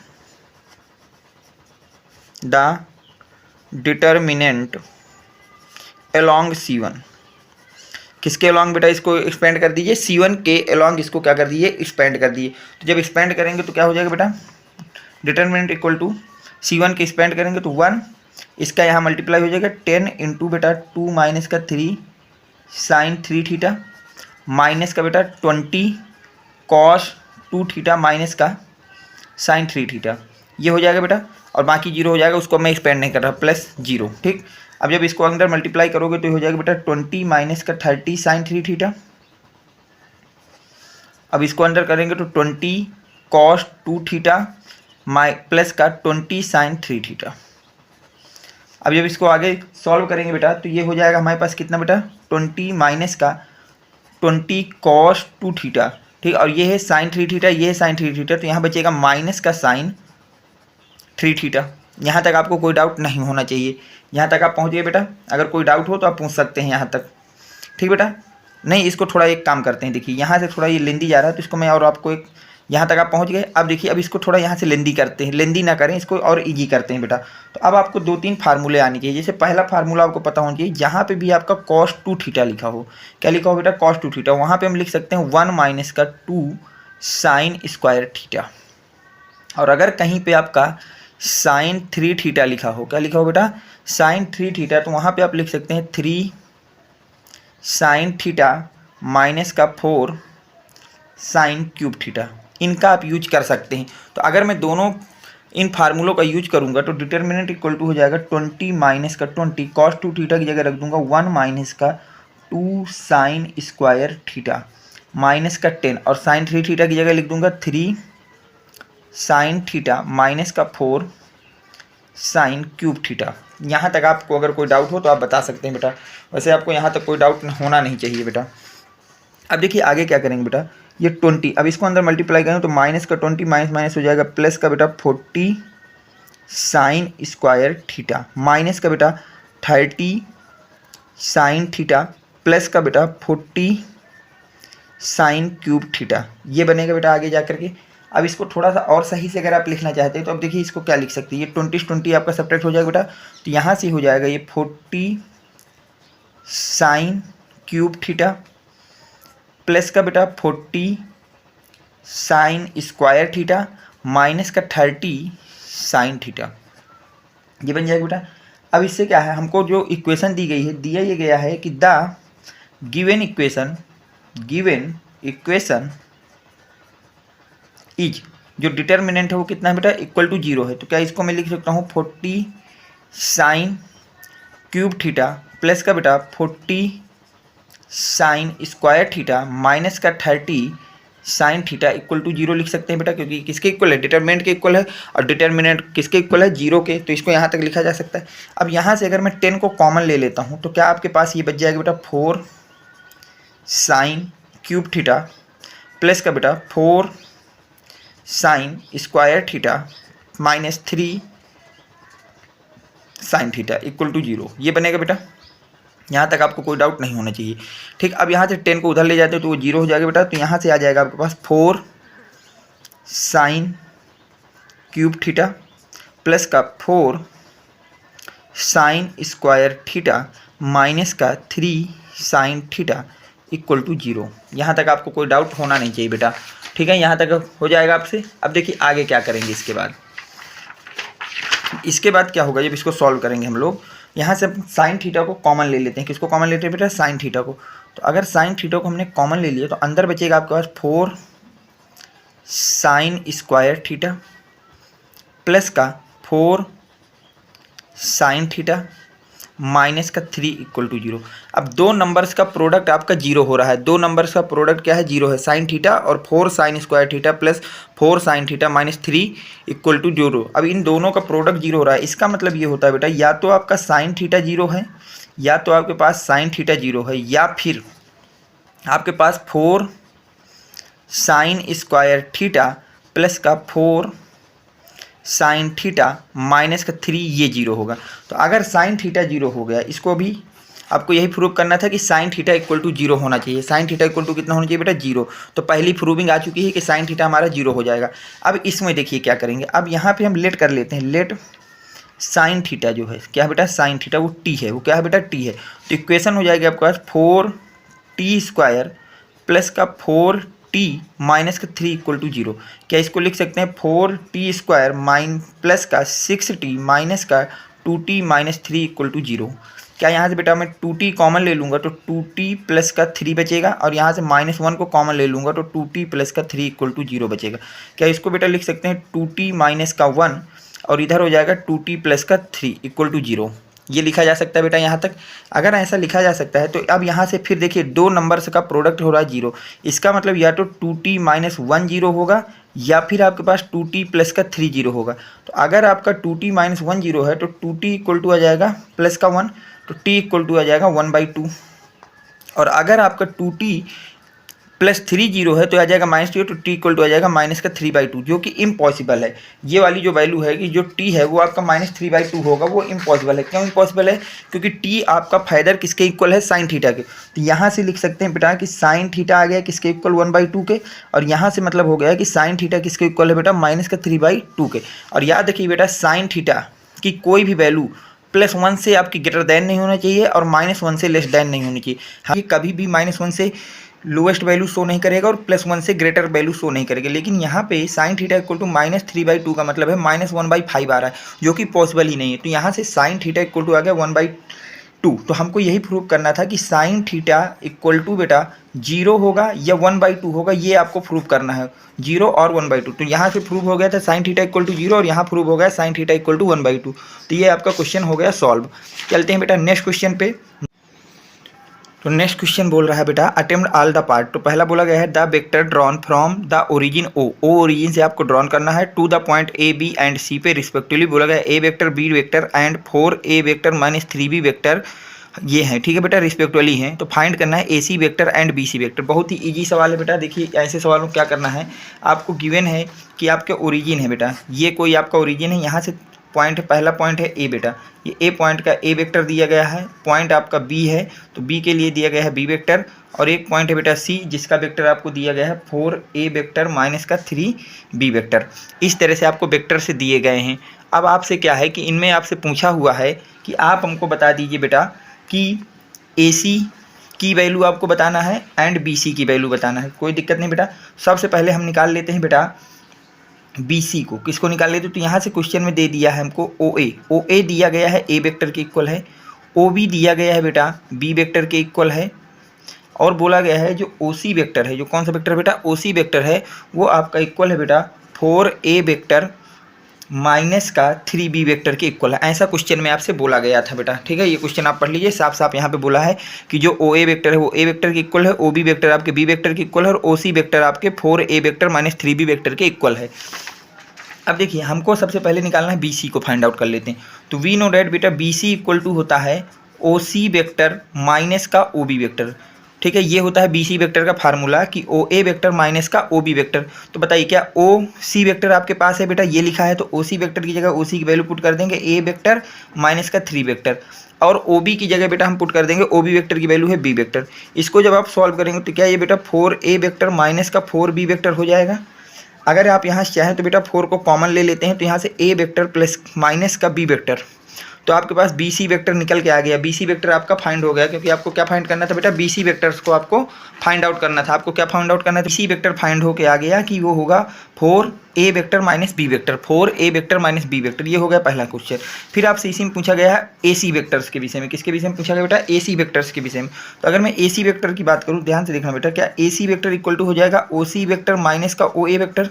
along C1। किसके अलॉन्ग बेटा, इसको एक्सपेंड कर दीजिए, C1 के अलॉन्ग इसको क्या कर दीजिए, एक्सपेंड कर दीजिए। तो जब एक्सपेंड करेंगे तो क्या हो जाएगा बेटा, डिटर्मिनेंट इक्वल टू C1 के एक्सपेंड करेंगे तो 1, इसका यहाँ मल्टीप्लाई हो जाएगा 10 इंटू बेटा 2 माइनस का 3 sin 3 थीटा माइनस का बेटा 20 cos 2 थीटा माइनस का sin 3 थीटा। ये हो जाएगा बेटा, और बाकी 0 हो जाएगा, उसको मैं एक्सपेंड नहीं कर रहा, प्लस 0, ठीक। अब जब इसको अंदर मल्टीप्लाई करोगे तो ये हो जाएगा बेटा 20 माइनस का 30 sin 3 थीटा। अब इसको अंदर करेंगे तो 20 cos 2 थीटा प्लस का 20 sin 3 थीटा। अब जब इसको आगे सॉल्व करेंगे बेटा तो ये हो जाएगा हमारे पास कितना बेटा, 20 माइनस का 20 cos 2 थीटा, ठीक। और ये है sin 3 थीटा, ये है sin 3 थीटा, तो यहाँ बचेगा माइनस का sin 3 थीटा। यहाँ तक आपको कोई डाउट नहीं होना चाहिए। यहाँ तक आप पहुँच गए बेटा। अगर कोई डाउट हो तो आप पूछ सकते हैं यहाँ तक, ठीक बेटा। नहीं, इसको थोड़ा एक काम करते हैं, देखिए यहाँ से थोड़ा ये लेंदी जा रहा है, तो इसको मैं और आपको एक, यहाँ तक आप पहुँच गए। अब देखिए, अब इसको थोड़ा यहाँ से लेंदी करते हैं, लेंदी ना करें, इसको और इजी करते हैं बेटा। तो अब आपको 2-3 फार्मूले आने चाहिए। जैसे पहला फार्मूला आपको पता होना चाहिए, जहाँ पे भी आपका cos 2 थीटा लिखा हो, क्या लिखा हो बेटा, cos 2 थीटा, वहाँ पे हम लिख सकते हैं 1 माइनस का 2 sin स्क्वायर थीटा। और अगर कहीं पे आपका sin 3 थीटा लिखा हो, क्या लिखा हो बेटा, sin 3 थीटा, तो वहाँ पे आप लिख सकते हैं 3 sin थीटा माइनस का 4 sin क्यूब थीटा। इनका आप यूज कर सकते हैं। तो अगर मैं दोनों इन फार्मूलों का यूज करूंगा तो डिटर्मिनेंट इक्वल टू हो जाएगा 20 माइनस का 20 cos 2 थीटा की जगह रख दूंगा 1 माइनस का 2 sin स्क्वायर थीटा माइनस का 10, और sin 3 थीटा की जगह लिख दूंगा 3 sin थीटा माइनस का 4 sin क्यूब थीटा। यहाँ तक आपको अगर कोई डाउट हो तो आप बता सकते हैं बेटा। वैसे आपको यहाँ तक कोई डाउट होना नहीं चाहिए बेटा। अब देखिए आगे क्या करेंगे बेटा, ये 20, अब इसको अंदर मल्टीप्लाई करें तो माइनस का 20 माइनस माइनस हो जाएगा प्लस का बेटा 40 sin स्क्वायर थीटा माइनस का बेटा 30 sin थीटा प्लस का बेटा 40 sin क्यूब थीटा। ये बनेगा बेटा आगे जा करके। अब इसको थोड़ा सा और सही से अगर आप लिखना चाहते हैं तो अब देखिए इसको क्या लिख सकते हैं, ये 20 20 आपका सब्ट्रैक्ट हो जाएगा बेटा, तो यहाँ से हो जाएगा ये 40 साइन क्यूब थीटा प्लस का बेटा 40 साइन स्क्वायर थीटा माइनस का 30 साइन थीटा, ये बन जाएगा बेटा। अब इससे क्या है, हमको जो इक्वेशन दी गई है, दिया ये गया है कि द गिवन इक्वेशन इज, जो डिटर्मिनेंट है वो कितना है बेटा, इक्वल टू 0 है। तो क्या इसको मैं लिख सकता हूँ 40 साइन क्यूब थीटा प्लस का बेटा 40 साइन स्क्वायर थीटा माइनस का 30 साइन थीटा इक्वल टू 0 लिख सकते हैं बेटा, क्योंकि किसके इक्वल है, डिटर्मिनेंट के इक्वल है, और डिटर्मिनेंट किसके इक्वल है, 0 के, तो इसको यहाँ तक लिखा जा सकता है। अब यहाँ से अगर मैं 10 को कॉमन ले लेता हूँ तो क्या आपके पास ये बच जाएगा बेटा 4 साइन क्यूब थीटा प्लस का बेटा 4 sine square theta minus 3 sine theta equal to 0, ये बनेगा बेटा। यहाँ तक आपको कोई डाउट नहीं होना चाहिए, ठीक। अब यहाँ से 10 को उधर ले जाते हो तो वो 0 हो जाएगा बेटा, तो यहाँ से आ जाएगा आपके पास 4 साइन क्यूब थीटा प्लस का 4 साइन स्क्वायर थीटा माइनस का 3 साइन थीटा इक्वल टू 0। यहाँ तक आपको कोई डाउट होना नहीं चाहिए बेटा, ठीक है, यहाँ तक हो जाएगा आपसे। अब देखिए आगे क्या करेंगे इसके बाद क्या होगा, जब इसको सॉल्व करेंगे हम लोग, यहाँ से साइन थीटा को कॉमन ले लेते हैं। किसको कॉमन लेते हैं बेटा, साइन थीटा को। तो अगर साइन थीटा को हमने कॉमन ले लिया तो अंदर बचेगा आपके पास 4 साइन स्क्वायर थीटा प्लस का 4 साइन थीटा माइनस का 3 इक्वल टू 0। अब दो नंबर्स का प्रोडक्ट आपका 0 हो रहा है, दो नंबर्स का प्रोडक्ट क्या है, 0 है, साइन थीटा और 4 sine square theta plus 4 sine theta minus 3 equal to 0। अब इन दोनों का प्रोडक्ट 0 हो रहा है, इसका मतलब ये होता है बेटा, या तो आपका साइन थीटा 0 है, या तो आपके पास साइन थीटा 0 है, या फिर आपके पास 4 साइन स्क्वायर थीटा प्लस का 4 साइन थीटा माइनस का 3 ये 0 होगा। तो अगर साइन थीटा 0 हो गया, इसको भी आपको यही प्रूव करना था कि साइन थीटा इक्वल टू 0 होना चाहिए। साइन थीटा इक्वल टू कितना होना चाहिए बेटा, 0। तो पहली प्रूविंग आ चुकी है कि साइन थीटा हमारा 0 हो जाएगा। अब इसमें देखिए क्या करेंगे, अब यहाँ पे हम लेट कर लेते हैं, लेट साइन थीटा जो है क्या है बेटा, साइन थीटा वो टी है, वो क्या है बेटा, टी है। तो इक्वेशन हो जाएगी आपके पास 4t स्क्वायर प्लस का 4t माइनस का 3 इक्वल टू 0। क्या इसको लिख सकते हैं 4t स्क्वायर प्लस का 6t माइनस का 2t माइनस 3 इक्वल टू 0। क्या यहाँ से बेटा मैं 2t कॉमन ले लूँगा तो 2t प्लस का 3 बचेगा, और यहाँ से -1 को कॉमन ले लूँगा तो 2t प्लस का 3 इक्वल टू 0 बचेगा। क्या इसको बेटा लिख सकते हैं 2t माइनस का 1 और इधर हो जाएगा 2t प्लस का 3 इक्वल टू 0। ये लिखा जा सकता है बेटा यहाँ तक। अगर ऐसा लिखा जा सकता है तो अब यहाँ से फिर देखिए दो नंबर्स का प्रोडक्ट हो रहा है 0, इसका मतलब या तो 2t माइनस 1 0 होगा, या फिर आपके पास 2t प्लस का 3 0 होगा। तो अगर आपका 2t माइनस 1 0 है तो 2t इक्वल टू आ जाएगा प्लस का 1, तो t इक्वल टू आ जाएगा 1/2। और अगर आपका 2t प्लस 3 0 है तो आ जाएगा -2, तो t इक्वल टू आ जाएगा माइनस का 3/2, जो कि इम्पॉसिबल है। ये वाली जो वैल्यू है कि जो t है वो आपका -3/2 होगा, वो इम्पॉसिबल है। क्यों इम्पॉसिबल है, क्योंकि t आपका फायदर किसके इक्वल है, साइन थीटा के। तो यहाँ से लिख सकते हैं बेटा कि साइन थीटा आ गया किसके इक्वल 1/2 के, और यहाँ से मतलब हो गया कि साइन थीटा किसके इक्वल है बेटा, माइनस का 3/2 के। और याद रखिए बेटा साइन थीटा की कोई भी वैल्यू +1 से आपकी ग्रेटर देन नहीं होना चाहिए और -1 से लेस देन नहीं होनी चाहिए। हाँ, ये कभी भी -1 से लोएस्ट वैल्यू शो नहीं करेगा और +1 से ग्रेटर वैल्यू शो नहीं करेगा। लेकिन यहाँ पे साइन थीटा इक्वल टू -3/2 का मतलब है -1/5 आ रहा है, जो कि पॉसिबल ही नहीं है। तो यहाँ से साइन थीटा इक्वल टू आ गया 1/2। तो हमको यही प्रूव करना था कि साइन थीटा इक्वल टू बेटा 0 होगा या 1/2 होगा, ये आपको प्रूव करना है, 0 और 1/2। तो यहाँ से प्रूव हो गया था साइन थीटा इक्वल टू 0 और यहाँ प्रूव हो गया साइन थीटा इक्वल टू 1/2। तो ये आपका क्वेश्चन हो गया सॉल्व। चलते हैं बेटा नेक्स्ट क्वेश्चन पे। तो नेक्स्ट क्वेश्चन बोल रहा है बेटा अटेम्प्ट ऑल द पार्ट। तो पहला बोला गया है the vector drawn from the origin O origin से आपको ड्रॉन करना है to the point A B and C पे रिस्पेक्टिवली। बोला गया A vector B vector and 4a vector minus 3b vector ये हैं, ठीक है बेटा, रिस्पेक्टिवली हैं। तो फाइंड करना है AC vector and BC vector. बहुत ही इजी सवाल है बेटा। देखिए ऐसे सवालों में क्या करना है, आपको गिवन है कि आपके ओरिजिन है बेटा, ये कोई आपका ओरिजिन है, यहाँ से पॉइंट पहला पॉइंट है ए बेटा, ये ए पॉइंट का ए वेक्टर दिया गया है, पॉइंट आपका बी है तो बी के लिए दिया गया है बी वेक्टर, और एक पॉइंट है बेटा सी जिसका वेक्टर आपको दिया गया है 4a वेक्टर माइनस का 3b वेक्टर। इस तरह से आपको वेक्टर से दिए गए हैं। अब आपसे क्या है कि इनमें आपसे पूछा हुआ है कि आप हमको बता दीजिए बेटा कि AC की वैल्यू आपको बताना है एंड BC की वैल्यू बताना है। कोई दिक्कत नहीं बेटा, सबसे पहले हम निकाल लेते हैं बेटा BC को। किसको निकाल लेते तो यहाँ से क्वेश्चन में दे दिया है हमको OA दिया गया है A वेक्टर के इक्वल है, OB दिया गया है बेटा B वेक्टर के इक्वल है, और बोला गया है जो OC वेक्टर है, जो कौन सा वेक्टर बेटा OC वेक्टर है, वो आपका इक्वल है बेटा 4a वेक्टर माइनस का 3b वेक्टर के इक्वल है। ऐसा क्वेश्चन में आपसे बोला गया था बेटा, ठीक है। ये क्वेश्चन आप पढ़ लीजिए, साफ साफ यहाँ पे बोला है कि जो OA वेक्टर है वो A वेक्टर के इक्वल है, OB वेक्टर आपके B वेक्टर के इक्वल है, और OC वेक्टर आपके 4a vector minus 3b vector के इक्वल है। अब देखिए हमको सबसे पहले निकालना है BC को, फाइंड आउट कर लेते हैं। तो वी नो डैट बेटा BC इक्वल टू होता है OC वेक्टर माइनस का OB वेक्टर, ठीक है। ये होता है BC वेक्टर का फार्मूला कि OA वेक्टर माइनस का OB वेक्टर। तो बताइए क्या OC वेक्टर आपके पास है बेटा, ये लिखा है, तो OC वेक्टर की जगह OC की वैल्यू पुट कर देंगे A वेक्टर माइनस का 3 वेक्टर, और OB की जगह बेटा हम पुट कर देंगे OB वेक्टर की वैल्यू है B वेक्टर। इसको जब आप सॉल्व करेंगे तो क्या ये बेटा 4a वेक्टर माइनस का 4b वेक्टर हो जाएगा। अगर आप यहाँ से चाहें तो बेटा 4 को कॉमन ले लेते हैं, तो यहाँ से A वेक्टर प्लस माइनस का B वेक्टर, तो आपके पास BC वेक्टर निकल के आ गया। BC वेक्टर आपका फाइंड हो गया, क्योंकि आपको क्या फाइंड करना था बेटा BC वेक्टर्स को आपको फाइंड आउट करना था। आपको क्या फाइंड आउट करना था, BC वेक्टर फाइंड होके आ गया कि वो होगा 4a vector minus B vector, 4a vector minus B vector. ये हो गया पहला क्वेश्चन। फिर आपसे इसी में पूछा गया है AC वेक्टर्स के विषय में। किसके विषय में पूछा गया बेटा, AC वेक्टर्स के विषय में। तो अगर मैं AC वेक्टर की बात करूँ, ध्यान से देखना बेटा, क्या AC वेक्टर इक्वल टू हो जाएगा OC वेक्टर माइनस का OA vector,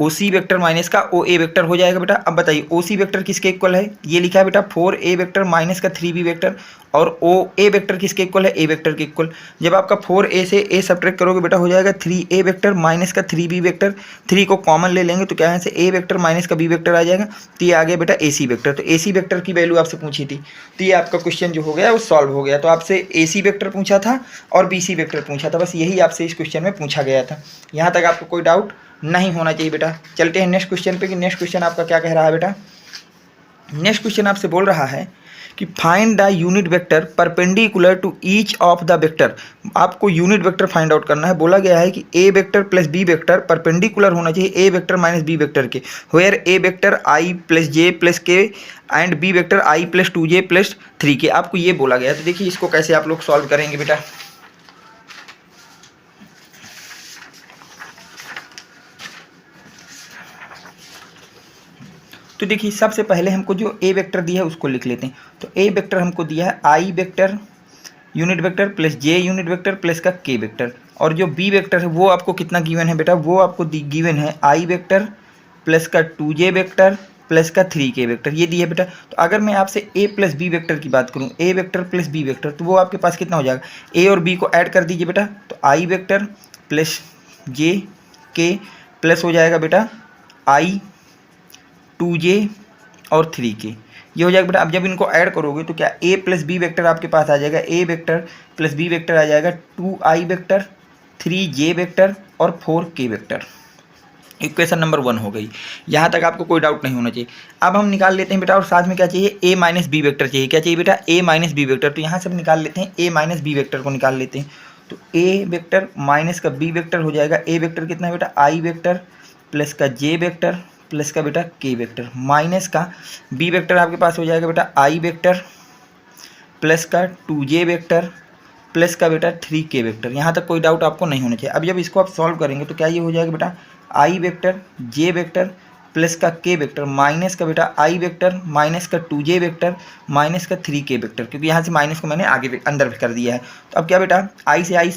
OC vector minus का OA वेक्टर हो जाएगा बेटा। अब बताइए OC वेक्टर किसके इक्वल है, ये लिखा है बेटा 4a वेक्टर माइनस का 3b वेक्टर, और OA वेक्टर किसके इक्वल है, A वेक्टर के इक्वल। जब आपका 4a से a सब्ट्रैक्ट करोगे बेटा हो जाएगा 3a वेक्टर माइनस का 3b वेक्टर, 3 को कॉमन ले लेंगे तो क्या है से A वेक्टर माइनस का B वेक्टर आ जाएगा। तो ये आ गया बेटा AC वेक्टर। तो AC वेक्टर की वैल्यू आपसे पूछी थी, तो ये आपका क्वेश्चन जो हो गया वो सॉल्व हो गया। तो आपसे AC वेक्टर पूछा था और BC वेक्टर पूछा था, बस यही आपसे इस क्वेश्चन में पूछा गया था। यहाँ तक आपको कोई डाउट नहीं होना चाहिए बेटा। चलते हैं नेक्स्ट क्वेश्चन पे कि नेक्स्ट क्वेश्चन आपका क्या कह रहा है बेटा। नेक्स्ट क्वेश्चन आपसे बोल रहा है कि find the unit vector perpendicular to each of the vector. आपको यूनिट वेक्टर फाइंड आउट करना है। बोला गया है कि A vector plus B vector perpendicular होना चाहिए A vector minus B vector के, where A vector I plus J plus K and B vector I plus 2J plus 3K। आपको ये बोला गया है। तो देखिए इसको कैसे आप लोग सॉल्व करेंगे बेटा। तो देखिए सबसे पहले हमको जो A वेक्टर दिया है उसको लिख लेते हैं। तो A वेक्टर हमको दिया है I vector unit vector plus J unit vector plus का K वेक्टर, और जो B वेक्टर है वो आपको कितना गिवन है बेटा, वो आपको गिवन है I वेक्टर प्लस का 2J वेक्टर प्लस का 3K वेक्टर, ये दिया बेटा। तो अगर मैं आपसे A प्लस B वेक्टर की बात करूँ, A vector plus B vector, तो वो आपके पास कितना हो जाएगा, A और B को ऐड कर दीजिए बेटा। तो I vector plus J K plus हो जाएगा बेटा I 2J और 3K, ये हो जाएगा बेटा। अब जब इनको ऐड करोगे तो क्या A प्लस B वेक्टर आपके पास आ जाएगा, A vector plus B vector आ जाएगा 2I वेक्टर 3J वेक्टर और 4K वेक्टर। इक्वेशन नंबर 1 हो गई। यहाँ तक आपको कोई डाउट नहीं होना चाहिए। अब हम निकाल लेते हैं बेटा, और साथ में क्या चाहिए, A माइनस B वेक्टर चाहिए। क्या चाहिए बेटा, A माइनस B वेक्टर। तो यहाँ से हम निकाल लेते हैं A माइनस B वेक्टर को निकाल लेते हैं। तो A वेक्टर माइनस का B वेक्टर हो जाएगा, A वेक्टर कितना है बेटा I वेक्टर प्लस का J वेक्टर प्लस का बेटा K वेक्टर, माइनस का B वेक्टर आपके पास हो जाएगा बेटा I वेक्टर प्लस का 2J वेक्टर प्लस का बेटा 3K वेक्टर। यहाँ तक कोई डाउट आपको नहीं होना चाहिए। अब जब इसको आप सॉल्व करेंगे तो क्या ये हो जाएगा बेटा I vector J vector plus का K वेक्टर माइनस का बेटा I वेक्टर माइनस का 2J वेक्टर माइनस का 3K वेक्टर, क्योंकि यहाँ से माइनस को मैंने आगे अंदर कर दिया है। तो अब क्या बेटा I से I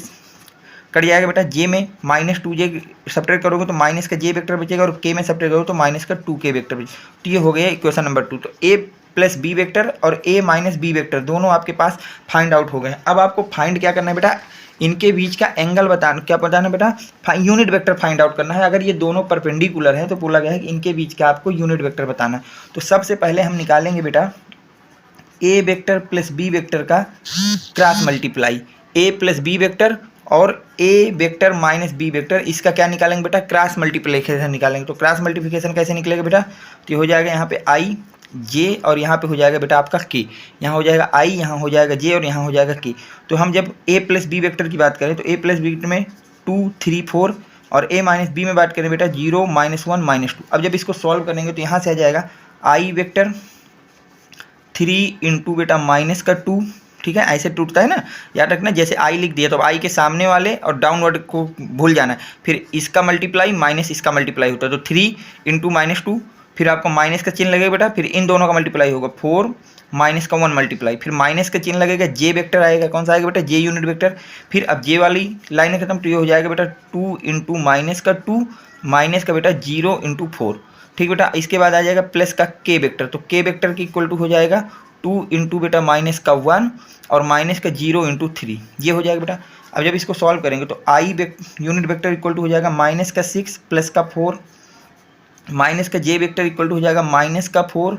कट जाएगा बेटा, J में माइनस 2J सब्ट्रैक्ट करोगे तो माइनस का J वेक्टर बचेगा, और K में सब्ट्रैक्ट करोगे तो माइनस का 2K वेक्टर बचेगा। तो ये हो गया इक्वेशन नंबर 2। तो A प्लस B वेक्टर और A माइनस B वेक्टर दोनों आपके पास फाइंड आउट हो गए। अब आपको फाइंड क्या करना है बेटा, इनके बीच का एंगल बताना, क्या बताना बेटा, यूनिट वेक्टर फाइंड आउट करना है। अगर ये दोनों परपेंडिकुलर है तो बोला गया है कि इनके बीच का आपको यूनिट वेक्टर बताना है। तो सबसे पहले हम निकालेंगे बेटा A vector plus B vector का cross multiply, A plus B vector और A vector minus B vector, इसका क्या निकालेंगे बेटा, क्रॉस मल्टीप्लिकेशन निकालेंगे। तो क्रॉस मल्टीप्लिकेशन कैसे निकलेगा बेटा, तो ये हो जाएगा यहाँ पे I जे और यहाँ पे हो जाएगा बेटा आपका के, यहाँ हो जाएगा आई, यहाँ हो जाएगा जे और यहाँ हो जाएगा के। तो हम जब ए प्लस बी वेक्टर की बात करें तो ए प्लस बी में 2 3 4 और ए माइनस बी में बात करें बेटा 0 -1 -2। अब जब इसको सॉल्व करेंगे तो यहाँ से आ जाएगा आई वेक्टर 3 इंटू बेटा माइनस का 2, ठीक है, ऐसे टूटता है ना, याद रखना। जैसे आई लिख दिया तो आई के सामने वाले और डाउनवर्ड को भूल जाना है, फिर इसका मल्टीप्लाई माइनस इसका मल्टीप्लाई होता है, तो 3 इंटू -2, फिर आपको माइनस का चिन्ह लगेगा बेटा, फिर इन दोनों का मल्टीप्लाई होगा 4 माइनस का 1 मल्टीप्लाई, फिर माइनस का चिन्ह लगेगा, जे वेक्टर आएगा, कौन सा आएगा बेटा, जे यूनिट वेक्टर। फिर अब जे वाली लाइन खत्म, तो ये हो जाएगा बेटा 2 इंटू माइनस का 2 माइनस का बेटा 0 इंटू 4, ठीक बेटा। इसके बाद आ जाएगा प्लस का के वेक्टर, तो के वेक्टर की इक्वल टू हो जाएगा 2 इंटू बेटा माइनस का 1 और माइनस का 0 इंटू 3, ये हो जाएगा बेटा। अब जब इसको सॉल्व करेंगे तो i unit vector equal to हो जाएगा माइनस का 6 प्लस का 4 माइनस का जे वेक्टर इक्वल टू हो जाएगा माइनस का 4,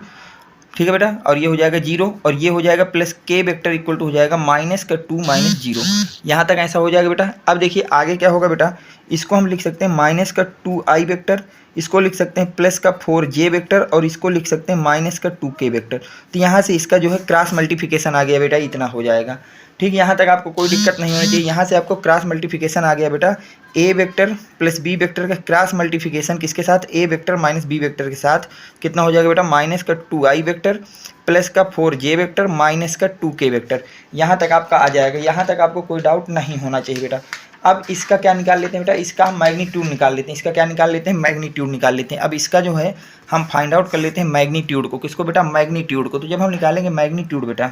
ठीक है बेटा, और ये हो जाएगा 0 और ये हो जाएगा प्लस के वेक्टर इक्वल टू हो जाएगा माइनस का 2 माइनस 0। यहाँ तक ऐसा हो जाएगा बेटा। अब देखिए आगे क्या होगा बेटा, इसको हम लिख सकते हैं माइनस का 2 आई वेक्टर, इसको लिख सकते हैं प्लस का 4 जे वेक्टर और इसको लिख सकते हैं माइनस का 2 के वेक्टर। तो यहाँ से इसका जो है क्रॉस मल्टीप्लिकेशन आ गया बेटा, इतना हो जाएगा, ठीक। यहाँ तक आपको कोई दिक्कत नहीं होनी चाहिए। यहाँ से आपको क्रॉस मल्टीप्लिकेशन आ गया बेटा, ए वेक्टर प्लस बी वेक्टर का क्रॉस मल्टीप्लिकेशन किसके साथ, ए वेक्टर माइनस बी वेक्टर के साथ, कितना हो जाएगा बेटा, माइनस का 2 आई वेक्टर प्लस का 4 जे वेक्टर माइनस का 2 के वेक्टर। यहाँ तक आपका आ जाएगा, यहाँ तक आपको कोई डाउट नहीं होना चाहिए बेटा। अब इसका क्या निकाल लेते हैं बेटा, इसका हम मैग्नीट्यूड निकाल लेते हैं। इसका क्या निकाल लेते हैं, मैग्नीट्यूड निकाल लेते हैं। अब इसका जो है हम फाइंड आउट कर लेते हैं मैग्नीट्यूड को, किसको बेटा, मैग्नीट्यूड को। तो जब हम निकालेंगे मैग्नीट्यूड बेटा,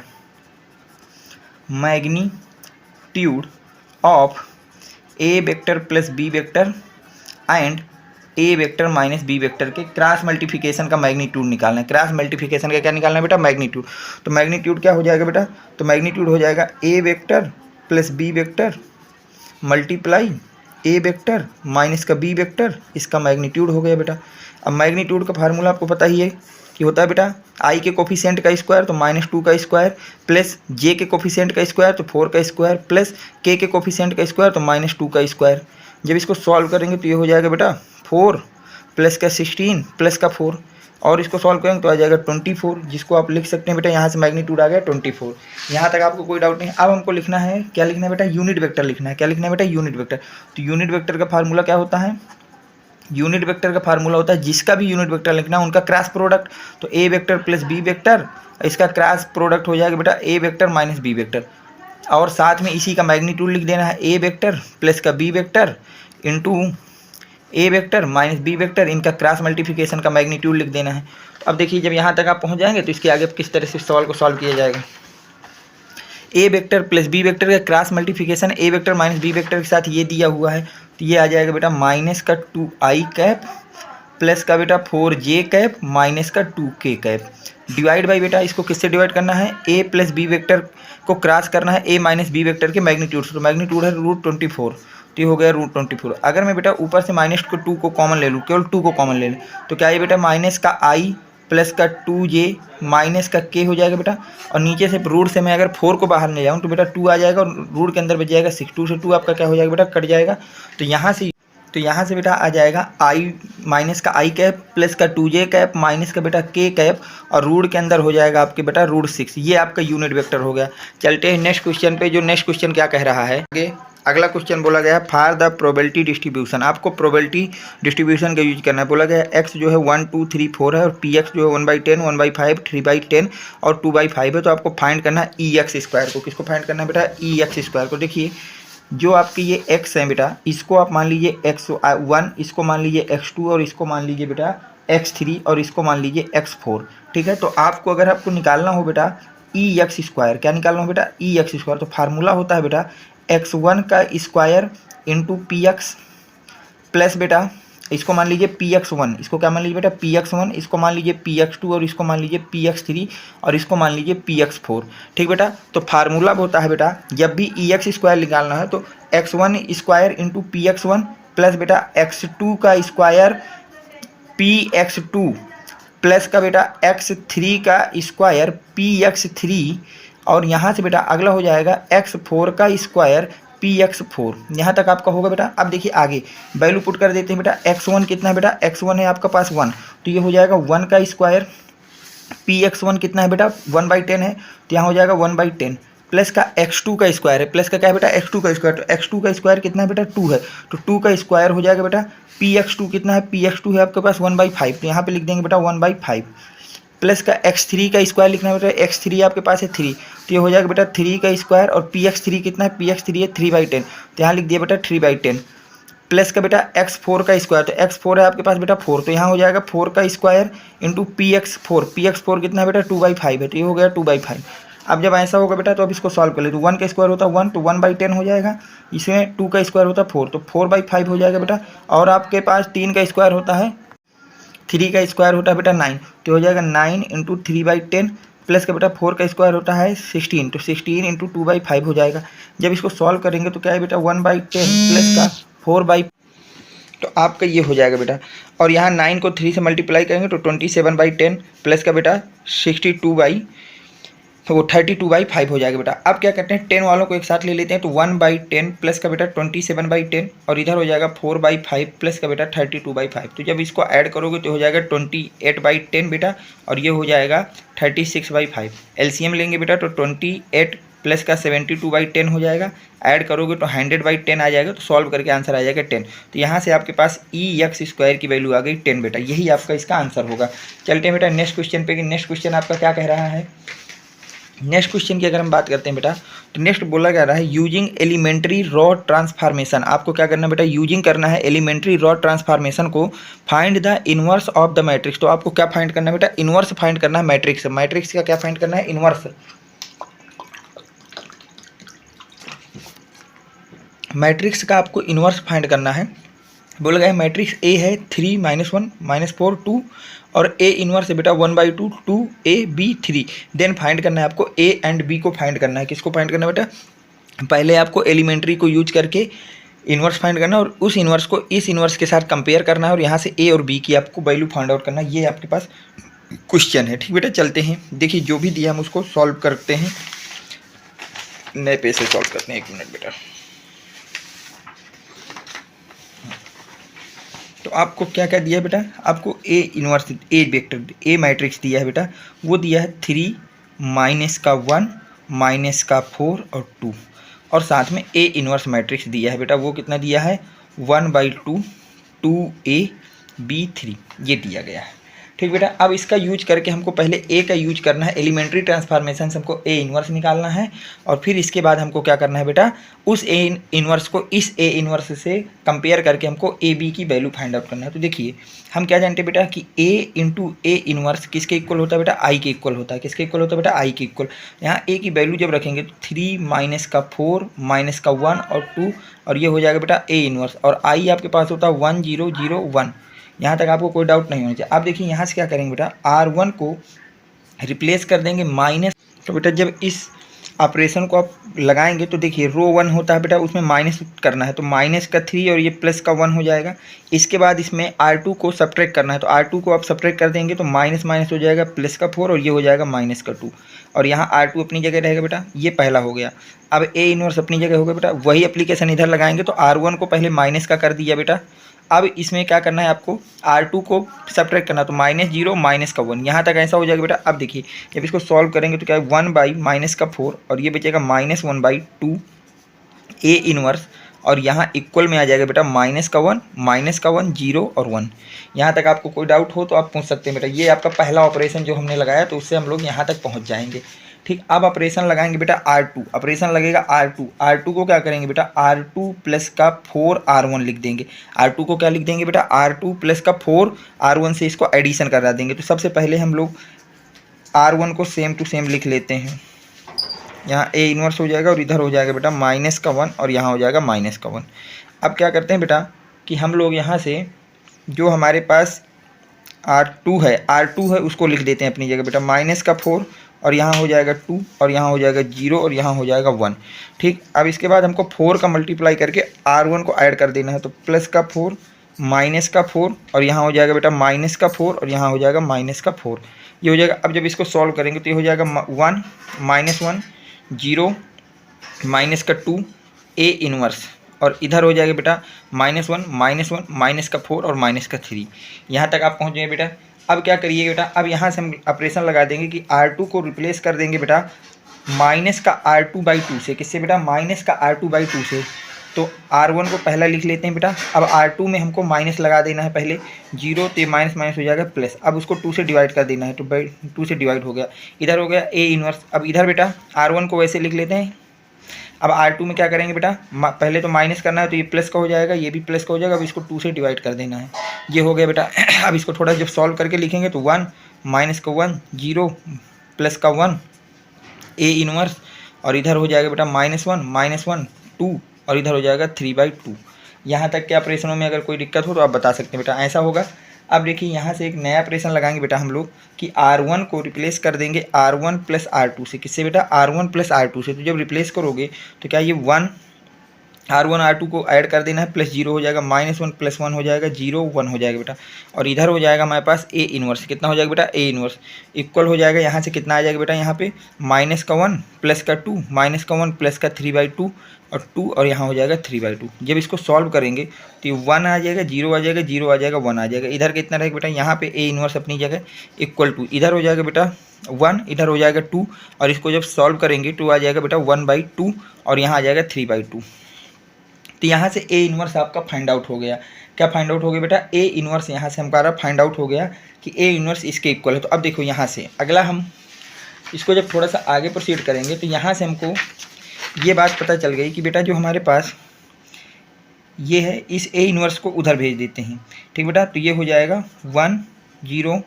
magnitude of a vector plus B vector and a vector minus b vector के क्रॉस मल्टीप्लिकेशन का मैग्नीट्यूड निकालना है। क्रॉस मल्टीप्लिकेशन का क्या निकालना है बेटा, मैग्नीट्यूड। तो मैग्नीट्यूड क्या हो जाएगा बेटा, तो मैग्नीट्यूड हो जाएगा A vector plus B vector multiply A vector minus का बी वेक्टर, इसका मैग्नीट्यूड हो गया बेटा। अब मैग्नीट्यूड का फार्मूला आपको पता ही है कि होता है बेटा आई के कोफिशिएंट का स्क्वायर तो -2 का स्क्वायर प्लस जे के कोफिशिएंट का स्क्वायर तो 4 का स्क्वायर प्लस के कोफिशिएंट का स्क्वायर तो -2 का स्क्वायर। जब इसको सॉल्व करेंगे तो ये हो जाएगा बेटा 4 प्लस का 16 प्लस का 4 और इसको सॉल्व करेंगे तो आ जाएगा 24, जिसको आप लिख सकते हैं बेटा, यहाँ से मैग्नीट्यूड आ गया 24। यहाँ तक आपको कोई डाउट नहीं। अब हमको लिखना है, क्या लिखना है बेटा, यूनिट वेक्टर लिखना है। क्या लिखना है बेटा, यूनिट वेक्टर। तो यूनिट वेक्टर का फार्मूला क्या होता है, यूनिट वेक्टर का फार्मूला होता है जिसका भी यूनिट वेक्टर लिखना है उनका क्रॉस प्रोडक्ट। तो ए वेक्टर प्लस बी वेक्टर, इसका क्रॉस प्रोडक्ट हो जाएगा बेटा ए वेक्टर माइनस बी वेक्टर, और साथ में इसी का मैग्नीट्यूड लिख देना है, ए वेक्टर प्लस का बी वेक्टर इंटू ए वेक्टर माइनस बी वेक्टर, इनका क्रॉस मल्टीप्लिकेशन का मैग्नीट्यूड लिख देना है। अब देखिए जब यहाँ तक आप पहुँच जाएंगे तो इसके आगे किस तरह से सवाल को सॉल्व किया जाएगा। A vector plus B vector का क्रॉस मल्टीप्लिकेशन ए वेक्टर माइनस बी वेक्टर के साथ ये दिया हुआ है, तो ये आ जाएगा बेटा माइनस का 2 आई कैप प्लस का बेटा 4 जे कैप माइनस का 2 के कैप, डिवाइड बाई बेटा इसको किससे डिवाइड करना है, ए प्लस बी वेक्टर को क्रॉस करना है ए माइनस बी वेक्टर के मैग्नीट्यूड से। तो मैग्नीट्यूड है √24, तो ये हो गया √24। अगर मैं बेटा ऊपर से -2 को कॉमन ले लूँ, केवल 2 को कॉमन ले लें, तो क्या ये बेटा माइनस का आई प्लस का 2j माइनस का k हो जाएगा बेटा, और नीचे से रूट से मैं अगर 4 को बाहर ले जाऊँ तो बेटा 2 आ जाएगा और रूट के अंदर बच जाएगा 6, 2 से 2 आपका क्या हो जाएगा बेटा, कट जाएगा। तो यहाँ से बेटा आ जाएगा आई माइनस का आई कैप प्लस का 2j कैप माइनस का बेटा k कैप, और रूट के अंदर हो जाएगा आपके बेटा √6। ये आपका यूनिट वेक्टर हो गया। चलते हैं नेक्स्ट क्वेश्चन पे। जो नेक्स्ट क्वेश्चन क्या कह रहा है, आगे अगला क्वेश्चन बोला गया फॉर द प्रोबेबिलिटी डिस्ट्रीब्यूशन। आपको प्रोबेबिलिटी डिस्ट्रीब्यूशन का यूज करना है। बोला गया एक्स जो है 1 2 3 4 है और पी एक्स जो है 1/10 1/5 3/10 और 2/5 है। तो आपको फाइंड करना है ई एक्स स्क्वायर को। किसको फाइंड करना है बेटा, ई एक्स स्क्वायर को। देखिए जो आपकी ये एक्स है बेटा, इसको आप मान लीजिए x1, इसको मान लीजिए x2 और इसको मान लीजिए बेटा x3 और इसको मान लीजिए x4। ठीक है, तो आपको अगर आपको निकालना हो बेटा ई एक्स स्क्वायर, क्या निकालना हो बेटा, ई एक्स स्क्वायर, तो फार्मूला होता है बेटा x1 का square into P x plus बेटा इसको मान लीजिए px1, इसको क्या मान लीजिए बेटा px1, इसको मान लीजिए px2 और इसको मान लीजिए px3 और इसको मान लीजिए px4। ठीक बेटा, तो फार्मूला होता है बेटा जब भी ई एक्स स्क्वायर निकालना है तो x1 square into px1 plus बेटा x2 का स्क्वायर px2 प्लस का बेटा x3 का स्क्वायर px3, और यहाँ से बेटा अगला हो जाएगा x4 का स्क्वायर px4। यहाँ तक आपका होगा बेटा। अब देखिए आगे वैल्यू पुट कर देते हैं बेटा। x1 कितना है बेटा, x1 है आपका पास 1, तो ये हो जाएगा 1 का स्क्वायर Px1 कितना है बेटा 1/10 है, तो यहाँ हो जाएगा 1/10 प्लस का x2 का स्क्वायर है, प्लस का क्या है बेटा x2 का स्क्वायर, तो x2 का स्क्वायर कितना है बेटा 2 है, तो 2 का स्क्वायर हो जाएगा बेटा Px2 कितना है, Px2 है आपके पास 1/5, तो यहाँ पे लिख देंगे बेटा 1/5 प्लस का x3 का स्क्वायर लिखना है बेटा, x3 आपके पास है 3, तो ये हो जाएगा बेटा 3 का स्क्वायर, और Px3 कितना है, Px3 है 3/10, तो यहाँ लिख दिया बेटा 3/10 प्लस का बेटा x4 का स्क्वायर, तो x4 है आपके पास बेटा 4, तो यहाँ हो जाएगा 4 का स्क्वायर इंटू Px4 कितना है बेटा 2/5 है, तो ये हो गया 2/5। अब जब ऐसा होगा बेटा तो अब इसको सॉल्व कर ले, तो 1 का स्क्वायर होता है 1, तो 1/10 हो जाएगा, इसमें 2 का स्क्वायर होता है 4, तो 4/5 हो जाएगा बेटा, और आपके पास 3 का स्क्वायर होता है 3 का स्क्वायर होता है बेटा 9, तो हो जाएगा 9 इंटू 3/10 प्लस का बेटा 4 का स्क्वायर होता है 16, तो 16 इंटू 2/5 हो जाएगा। जब इसको सॉल्व करेंगे तो क्या है बेटा 1/10 प्लस का 4/, तो आपका ये हो जाएगा बेटा, और यहाँ 9 को 3 से मल्टीप्लाई करेंगे तो 27/10 प्लस का बेटा 32/5 हो जाएगा बेटा। अब क्या करते हैं 10 वालों को एक साथ ले लेते हैं, तो 1/10 प्लस का बेटा 27/10 और इधर हो जाएगा 4/5 प्लस का बेटा 32/5, तो जब इसको ऐड करोगे तो हो जाएगा 28/10 बेटा, और ये हो जाएगा 36/5। एलसीएम लेंगे बेटा तो 28 प्लस का 72/10 हो जाएगा, ऐड करोगे तो 100/10 आ जाएगा, तो सॉल्व करके आंसर आ जाएगा 10। तो यहाँ से आपके पास EX² की वैल्यू आ गई 10 बेटा, यही आपका इसका आंसर होगा। चलते हैं बेटा नेक्स्ट क्वेश्चन पे कि नेक्स्ट क्वेश्चन आपका क्या कह रहा है। नेक्स्ट क्वेश्चन की अगर हम बात करते हैं बेटा, तो नेक्स्ट बोला जा रहा है यूजिंग एलिमेंट्री रॉ ट्रांसफॉर्मेशन। आपको क्या करना है बेटा, यूजिंग करना है एलिमेंट्री रॉ ट्रांसफॉर्मेशन को, find the inverse of the matrix. तो आपको क्या फाइंड करना है बेटा, इनवर्स फाइंड करना है मैट्रिक्स। मैट्रिक्स का क्या फाइंड करना है, इनवर्स। मैट्रिक्स का आपको इनवर्स फाइंड करना है। बोला गया है मैट्रिक्स ए है 3 -1 -4 2, और ए इनवर्स है बेटा 1/2 2AB 3। देन फाइंड करना है आपको ए एंड बी को फाइंड करना है। किसको फाइंड करना है बेटा, पहले आपको एलिमेंट्री को यूज करके इनवर्स फाइंड करना है, और उस इनवर्स को इस इनवर्स के साथ कंपेयर करना है, और यहाँ से ए और बी की आपको वैल्यू फाइंड आउट करना है। ये आपके पास क्वेश्चन है। ठीक बेटा, चलते हैं, देखिए जो भी दिया हम उसको सॉल्व करते हैं, नए पेज से सॉल्व करते हैं। 1 मिनट बेटा। तो आपको क्या क्या दिया है बेटा, आपको A inverse A vector A matrix दिया है बेटा, वो दिया है 3 -1 -4 और 2, और साथ में ए इनवर्स मैट्रिक्स दिया है बेटा, वो कितना दिया है 1/2 2AB 3, ये दिया गया है। ठीक बेटा, अब इसका यूज करके हमको पहले ए का यूज करना है, एलिमेंट्री ट्रांसफॉर्मेशन से हमको ए इनवर्स निकालना है, और फिर इसके बाद हमको क्या करना है बेटा, उस ए इनवर्स को इस ए इनवर्स से कंपेयर करके हमको ए बी की वैल्यू फाइंड आउट करना है। तो देखिए हम क्या जानते हैं बेटा कि ए इंटू ए इनवर्स किसके इक्वल होता है बेटा, आई के इक्वल होता है। किसके इक्वल होता है बेटा, आई के इक्वल। यहाँ ए की वैल्यू जब रखेंगे तो 3 -4 -1 और 2, और ये हो जाएगा बेटा ए इनवर्स, और आई आपके पास होता है 1 0 0 1। यहाँ तक आपको कोई डाउट नहीं होना चाहिए। आप देखिए यहाँ से क्या करेंगे बेटा, R1 को रिप्लेस कर देंगे माइनस, तो बेटा जब इस ऑपरेशन को आप लगाएंगे तो देखिए रो 1 होता है बेटा, उसमें माइनस करना है, तो माइनस का 3 और ये प्लस का 1 हो जाएगा। इसके बाद इसमें R2 को सब्ट्रैक्ट करना है, तो R2 को आप सब्ट्रैक्ट कर देंगे तो माइनस माइनस हो जाएगा प्लस का 4, और ये हो जाएगा माइनस का 2, और यहाँ R2 अपनी जगह रहेगा बेटा, ये पहला हो गया। अब ए इनवर्स अपनी जगह होगा बेटा, वही एप्लीकेशन इधर लगाएंगे, तो R1 को पहले माइनस का कर दिया बेटा। अब इसमें क्या करना है आपको, R2 को सब्ट्रैक्ट करना, तो -0 -1, यहाँ तक ऐसा हो जाएगा बेटा। अब देखिए जब इसको सॉल्व करेंगे तो क्या है 1/-4, और ये बचेगा -1/2 ए इनवर्स, और यहाँ इक्वल में आ जाएगा बेटा -1 0 और 1। यहाँ तक आपको कोई डाउट हो तो आप पूछ सकते हैं बेटा। ये आपका पहला ऑपरेशन जो हमने लगाया, तो उससे हम लोग यहाँ तक पहुँच जाएंगे। ठीक, अब ऑपरेशन लगाएंगे बेटा R2, ऑपरेशन लगेगा R2 को क्या करेंगे बेटा, R2 प्लस का 4 R1 लिख देंगे। R2 को क्या लिख देंगे बेटा, R2 प्लस का 4 R1 से इसको एडिशन करा देंगे। तो सबसे पहले हम लोग R1 को सेम टू सेम लिख लेते हैं, यहाँ ए इनवर्स हो जाएगा, और इधर हो जाएगा बेटा -1, और यहाँ हो जाएगा -1। अब क्या करते हैं बेटा कि हम लोग यहाँ से जो हमारे पास R2 है उसको लिख देते हैं अपनी जगह बेटा, -4, और यहाँ हो जाएगा 2, और यहाँ हो जाएगा 0, और यहाँ हो जाएगा 1। ठीक, अब इसके बाद हमको 4 का मल्टीप्लाई करके R1 को ऐड कर देना है, तो प्लस का 4 माइनस का 4, और यहाँ हो जाएगा बेटा -4, और यहाँ हो जाएगा -4, ये हो जाएगा। अब जब इसको सॉल्व करेंगे तो ये हो जाएगा 1 -1 0 -2 ए इनवर्स, और इधर हो जाएगा बेटा -1 -1 -4 और -3। यहाँ तक आप पहुँच गए बेटा। अब क्या करिए बेटा, अब यहाँ से हम ऑपरेशन लगा देंगे कि R2 को रिप्लेस कर देंगे बेटा माइनस का R2/2 से। किससे बेटा? माइनस का R2/2 से। तो R1 को पहला लिख लेते हैं बेटा। अब R2 में हमको माइनस लगा देना है पहले, 0 तो माइनस माइनस हो जाएगा प्लस। अब उसको 2 से डिवाइड कर देना है, तो 2 से डिवाइड हो गया, इधर हो गया A इनवर्स। अब इधर बेटा R1 को वैसे लिख लेते हैं। अब R2 में क्या करेंगे बेटा, पहले तो माइनस करना है तो ये प्लस का हो जाएगा, ये भी प्लस का हो जाएगा। अब इसको 2 से डिवाइड कर देना है, ये हो गया बेटा। अब इसको थोड़ा जब सॉल्व करके लिखेंगे तो 1 माइनस का 1 0 प्लस का 1 A इनवर्स, और इधर हो जाएगा बेटा -1 2, और इधर हो जाएगा 3/2। यहाँ तक के ऑपरेशनों में अगर कोई दिक्कत हो तो आप बता सकते हैं बेटा, ऐसा होगा। अब देखिए यहाँ से एक नया ऑपरेशन लगाएंगे बेटा हम लोग कि R1 को रिप्लेस कर देंगे R1 + R2 से। किससे बेटा? R1 + R2 से। तो जब रिप्लेस करोगे तो क्या ये 1 R1 R2 को ऐड कर देना है, प्लस 0 हो जाएगा, -1 + 1 हो जाएगा 0 1 हो जाएगा बेटा। और इधर हो जाएगा हमारे पास A इनवर्स। कितना हो जाएगा बेटा? A इनवर्स इक्वल हो जाएगा, यहाँ से कितना आ जाएगा बेटा, यहाँ पे -1 + का 2 -1 + का 3/2 और 2, और यहाँ हो जाएगा 3/2। जब इसको सॉल्व करेंगे तो ये 1 आ जाएगा, 0 आ जाएगा, 0 आ जाएगा, 1 आ जाएगा। इधर कितना रहेगा बेटा? यहाँ पे A इनवर्स अपनी जगह इक्वल टू, इधर हो जाएगा बेटा 1, इधर हो जाएगा 2, और इसको जब सॉल्व करेंगे तो आ जाएगा बेटा 1/2, और यहाँ आ जाएगा 3/2। तो यहाँ से A इनवर्स आपका फाइंड आउट हो गया। क्या फाइंड आउट हो गया बेटा? A इनवर्स यहाँ से हमारा फाइंड आउट हो गया कि A इनवर्स इसके इक्वल है। तो अब देखो यहाँ से अगला हम इसको जब थोड़ा सा आगे प्रोसीड करेंगे तो यहाँ से हमको ये बात पता चल गई कि बेटा जो हमारे पास ये है, इस A इनवर्स को उधर भेज देते हैं। ठीक बेटा, तो ये हो जाएगा 1 0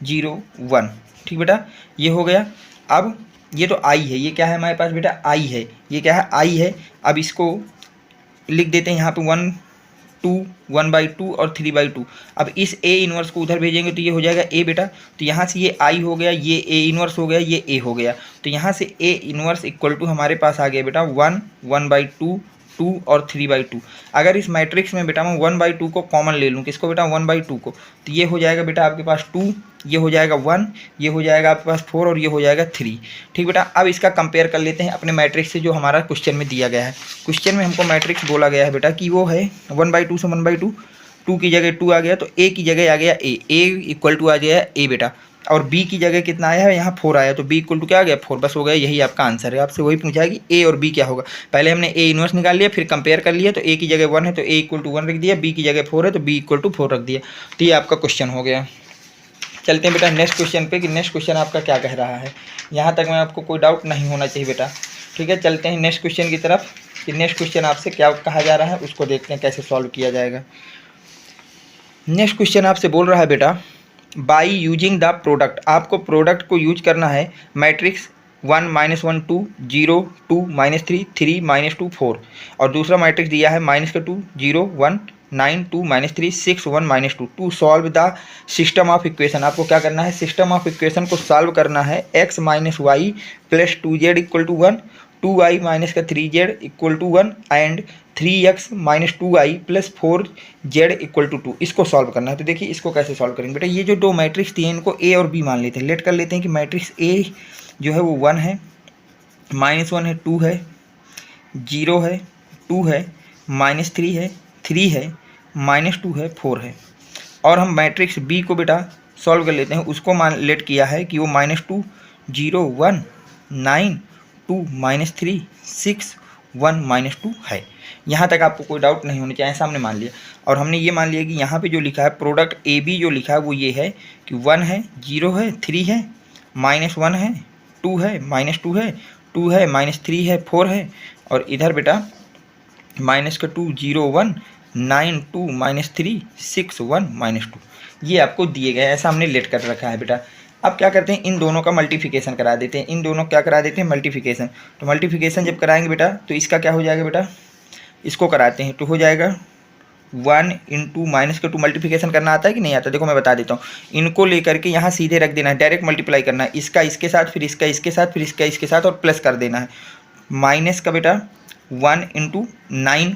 0 1। ठीक बेटा, ये हो गया। अब ये तो I है, ये क्या है हमारे पास बेटा? I है। ये क्या है? I है। अब इसको लिख देते हैं यहाँ पे 1 2 1/2 और 3/2। अब इस A इनवर्स को उधर भेजेंगे तो ये हो जाएगा A बेटा। तो यहाँ से ये I हो गया, ये A इनवर्स हो गया, ये A हो गया। तो यहाँ से A इनवर्स इक्वल टू हमारे पास आ गया बेटा 1 1/2 2 और 3/2। अगर इस मैट्रिक्स में बेटा मैं 1/2 को कॉमन ले लूँ, किसको बेटा? 1/2 को, तो ये हो जाएगा बेटा आपके पास 2, ये हो जाएगा 1, ये हो जाएगा आपके पास 4, और ये हो जाएगा 3। ठीक बेटा, अब इसका कंपेयर कर लेते हैं अपने मैट्रिक्स से जो हमारा क्वेश्चन में दिया गया है। क्वेश्चन में हमको मैट्रिक्स बोला गया है बेटा कि वो है 1/2 से 1/2, 2 की जगह 2 आ गया तो A की जगह आ गया A इक्वल टू आ गया A बेटा, और B की जगह कितना आया है? यहाँ 4 आया, तो B इक्वल टू क्या आ गया? 4। बस हो गया, यही आपका आंसर है। आपसे वही पूछा है कि A और B क्या होगा। पहले हमने A इनवर्स निकाल लिया, फिर कंपेयर कर लिया, तो A की जगह 1 है तो A इक्वल टू 1 रख दिया, B की जगह 4 है तो B इक्वल टू 4 रख दिया। तो ये आपका क्वेश्चन हो गया। चलते हैं बेटा नेक्स्ट क्वेश्चन पे कि नेक्स्ट क्वेश्चन आपका क्या कह रहा है। यहाँ तक में आपको कोई डाउट नहीं होना चाहिए बेटा। ठीक है, चलते हैं नेक्स्ट क्वेश्चन की तरफ कि नेक्स्ट क्वेश्चन आपसे क्या कहा जा रहा है, उसको देखते हैं कैसे सॉल्व किया जाएगा। नेक्स्ट क्वेश्चन आपसे बोल रहा है बेटा बाई यूजिंग द प्रोडक्ट। आपको प्रोडक्ट को यूज करना है मैट्रिक्स 1 -1 2 0 2 -3 3 -2 4, और दूसरा मैट्रिक्स दिया है -2 0 1 9 2 -3 6 1 -2 to solve the system of equation. आपको क्या करना है? सिस्टम ऑफ इक्वेशन को सॉल्व करना है। x - y + 2z = 1, 2y - 3z = 1 and 3x - 2y + 4z = 2। इसको सॉल्व करना है। तो देखिए इसको कैसे सॉल्व करेंगे बेटा। ये जो दो मैट्रिक्स दिए हैं इनको A और B मान लेते हैं। लेट कर लेते हैं कि मैट्रिक्स A जो है वो 1 है, -1 है, 2 है, 0 है, 2 है, -3 है, 3 है, -2 है, 4 है। और हम मैट्रिक्स B को बेटा सॉल्व कर लेते हैं। उसको मान लेट किया है कि वो -2 0 1 9 2 -3 6 1 -2 है। यहाँ तक आपको कोई डाउट नहीं होनी चाहिए, ऐसा हमने मान लिया। और हमने ये मान लिया कि यहाँ पे जो लिखा है प्रोडक्ट AB जो लिखा है वो ये है कि 1 है, 0 है, 3 है, -1 है, 2 है, -2 है, 2 है, -3 है, 4 है, और इधर बेटा -2 0 1 9 2 -3 6 1 -2। ये आपको दिए गए, ऐसा हमने लेट कर रखा है बेटा। अब क्या करते हैं, इन दोनों का मल्टीप्लिकेशन करा देते हैं। इन दोनों क्या करा देते हैं? मल्टीप्लिकेशन। तो मल्टीप्लिकेशन जब कराएंगे बेटा तो इसका क्या हो जाएगा बेटा? इसको कराते हैं तो हो जाएगा 1 × -2 मल्टीप्लिकेशन करना आता है कि नहीं आता? देखो मैं बता देता हूँ। इनको लेकर के यहाँ सीधे रख देना है, डायरेक्ट मल्टीप्लाई करना है। इसका इसके साथ, फिर इसका इसके साथ, फिर इसका इसके साथ, और प्लस कर देना है। माइनस का बेटा 1 × 9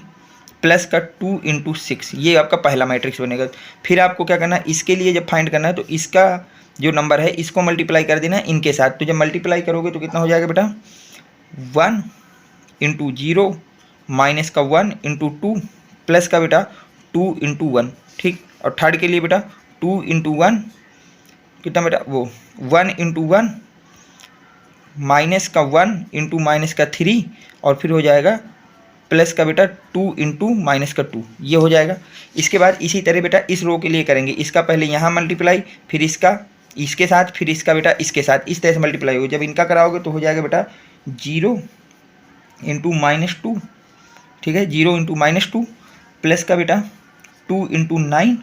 प्लस का 2 × 6, ये आपका पहला मैट्रिक्स बनेगा। फिर आपको क्या करना है, इसके लिए जब फाइंड करना है तो इसका जो नंबर है इसको मल्टीप्लाई कर देना है इनके साथ। तो जब मल्टीप्लाई करोगे तो कितना हो जाएगा बेटा? 1 × 0 माइनस का 1 × 2 प्लस का बेटा 2 × 1। ठीक, और थर्ड के लिए बेटा 2 × 1 कितना बेटा, वो 1 इंटू 1 माइनस का 1 इंटू माइनस का 3 और फिर हो जाएगा प्लस का बेटा 2 इंटू माइनस का 2, ये हो जाएगा। इसके बाद इसी तरह बेटा इस रो के लिए करेंगे, इसका पहले यहाँ मल्टीप्लाई, फिर इसका इसके साथ, फिर इसका बेटा इसके साथ, इस तरह से मल्टीप्लाई हो। जब इनका कराओगे तो हो जाएगा बेटा 0 इंटू -2, ठीक है, 0 इंटू -2 प्लस का बेटा 2 इंटू 9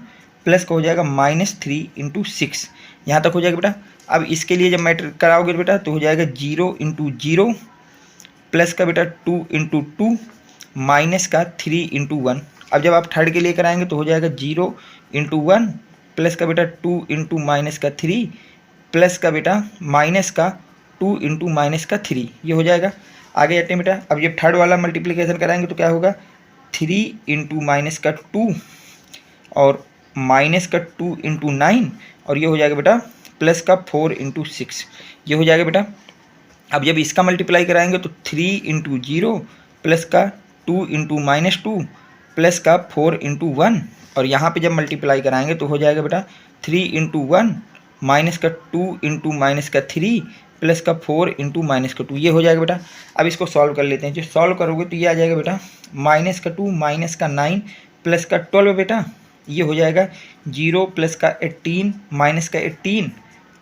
प्लस का हो जाएगा -3 इंटू 6, यहाँ तक हो जाएगा बेटा। अब इसके लिए जब मैट्रिक कराओगे बेटा तो हो जाएगा 0 इंटू 0 प्लस का बेटा 2 इंटू 2 माइनस का 3 इंटू 1। अब जब आप थर्ड के लिए कराएंगे तो हो जाएगा 0 इंटू 1 प्लस का बेटा 2 इंटू माइनस का 3 प्लस का बेटा माइनस का 2 इंटू माइनस का 3, ये हो जाएगा। आगे जाते हैं बेटा, अब जब थर्ड वाला मल्टीप्लिकेशन कराएंगे तो क्या होगा 3 इंटू माइनस का 2 और माइनस का 2 इंटू 9 और ये हो जाएगा बेटा प्लस का 4 इंटू 6, ये हो जाएगा बेटा। अब जब इसका मल्टीप्लाई कराएंगे तो 3 इंटू 0 प्लस का 2 इंटू -2 प्लस का 4 इंटू 1 और यहाँ पे जब मल्टीप्लाई कराएंगे तो हो जाएगा बेटा 3 इंटू 1 माइनस का 2 इंटू माइनस का 3 प्लस का 4 इंटू माइनस का 2, ये हो जाएगा बेटा। अब इसको सॉल्व कर लेते हैं, जो सॉल्व करोगे तो ये आ जाएगा बेटा माइनस का 2 माइनस का 9 प्लस का 12 बेटा, ये हो जाएगा 0 प्लस का 18 माइनस का 18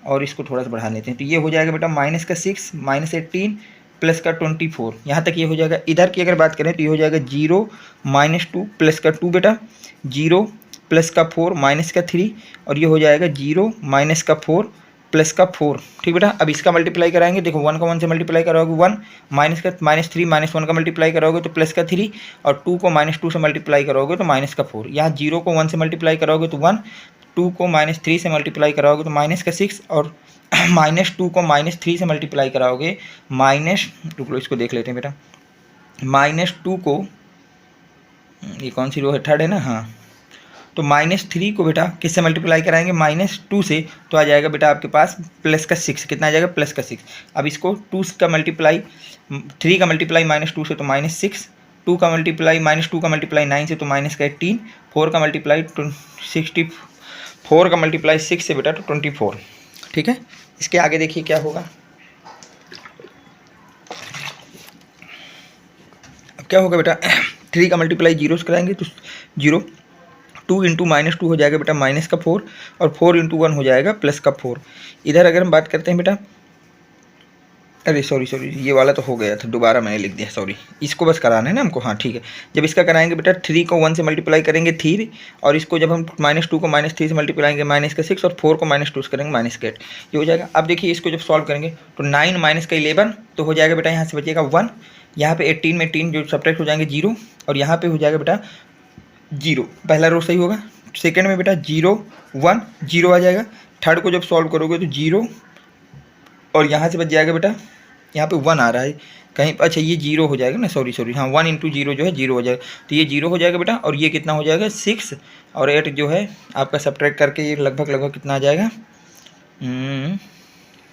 और इसको थोड़ा सा बढ़ा लेते हैं तो ये हो जाएगा बेटा माइनस का 6 माइनस 18 प्लस का 24, यहाँ तक ये हो जाएगा। इधर की अगर बात करें तो ये हो जाएगा 0 -2 प्लस का 2 बेटा, 0 प्लस का 4 माइनस का 3 और ये हो जाएगा 0 माइनस का 4 प्लस का 4, ठीक बेटा। अब इसका मल्टीप्लाई कराएंगे, देखो 1 का 1 से मल्टीप्लाई कराओगे 1, माइनस का -3 -1 का मल्टीप्लाई कराओगे तो प्लस का 3 और 2 को -2 से मल्टीप्लाई करोगे तो माइनस का 4। यहाँ 0 को 1 से मल्टीप्लाई कराओगे तो 1, 2 को -3 से मल्टीप्लाई कराओगे तो माइनस का 6 और -2 को -3 से मल्टीप्लाई कराओगे रुक लो इसको देख लेते हैं बेटा, -2 को, ये कौन सी रो है, थर्ड है ना, हाँ, तो -3 को बेटा किससे मल्टीप्लाई कराएंगे -2 से तो आ जाएगा बेटा आपके पास प्लस का 6, कितना आ जाएगा प्लस का 6। अब इसको 2 का मल्टीप्लाई 3 का मल्टीप्लाई -2 से तो -6, 2 का मल्टीप्लाई -2 का मल्टीप्लाई 9 से तो माइनस का 18, 4 का मल्टीप्लाई 4 का मल्टीप्लाई 6 से बेटा तो 24, ठीक है। इसके आगे देखिए क्या होगा, अब क्या होगा बेटा 3 का मल्टीप्लाई 0 से कराएंगे तो 0, 2 इंटू -2 हो जाएगा बेटा माइनस का 4 और 4 इंटू 1 हो जाएगा प्लस का 4। इधर अगर हम बात करते हैं बेटा, अरे सॉरी ये वाला तो हो गया था, दोबारा मैंने लिख दिया, सॉरी, इसको बस कराना है ना हमको, हाँ ठीक है। जब इसका कराएंगे बेटा 3 को 1 से मल्टीप्लाई करेंगे 3 और इसको जब हम -2 को -3 से मल्टीप्लाई करेंगे माइनस का 6 और 4 को -2 से करेंगे माइनस का 8, ये हो जाएगा। अब देखिए इसको जब सॉल्व करेंगे तो 9 माइनस का 11 तो हो जाएगा बेटा यहाँ से बचेगा 1, यहाँ पे 18 में 3 जो सब्ट्रैक्ट हो जाएंगे 0 और यहाँ पे हो जाएगा बेटा 0, पहला रो सही होगा। सेकेंड में बेटा 0 1 0 आ जाएगा, थर्ड को जब सॉल्व करोगे तो 0 और यहाँ से बच जाएगा बेटा, यहाँ पे 1 आ रहा है कहीं, अच्छा ये 0 हो जाएगा ना, सॉरी हाँ 1 इंटू 0 जो है 0 हो जाएगा, तो ये 0 हो जाएगा बेटा और ये कितना हो जाएगा 6 और 8 जो है आपका सब्ट्रैक्ट करके ये लगभग कितना आ जाएगा,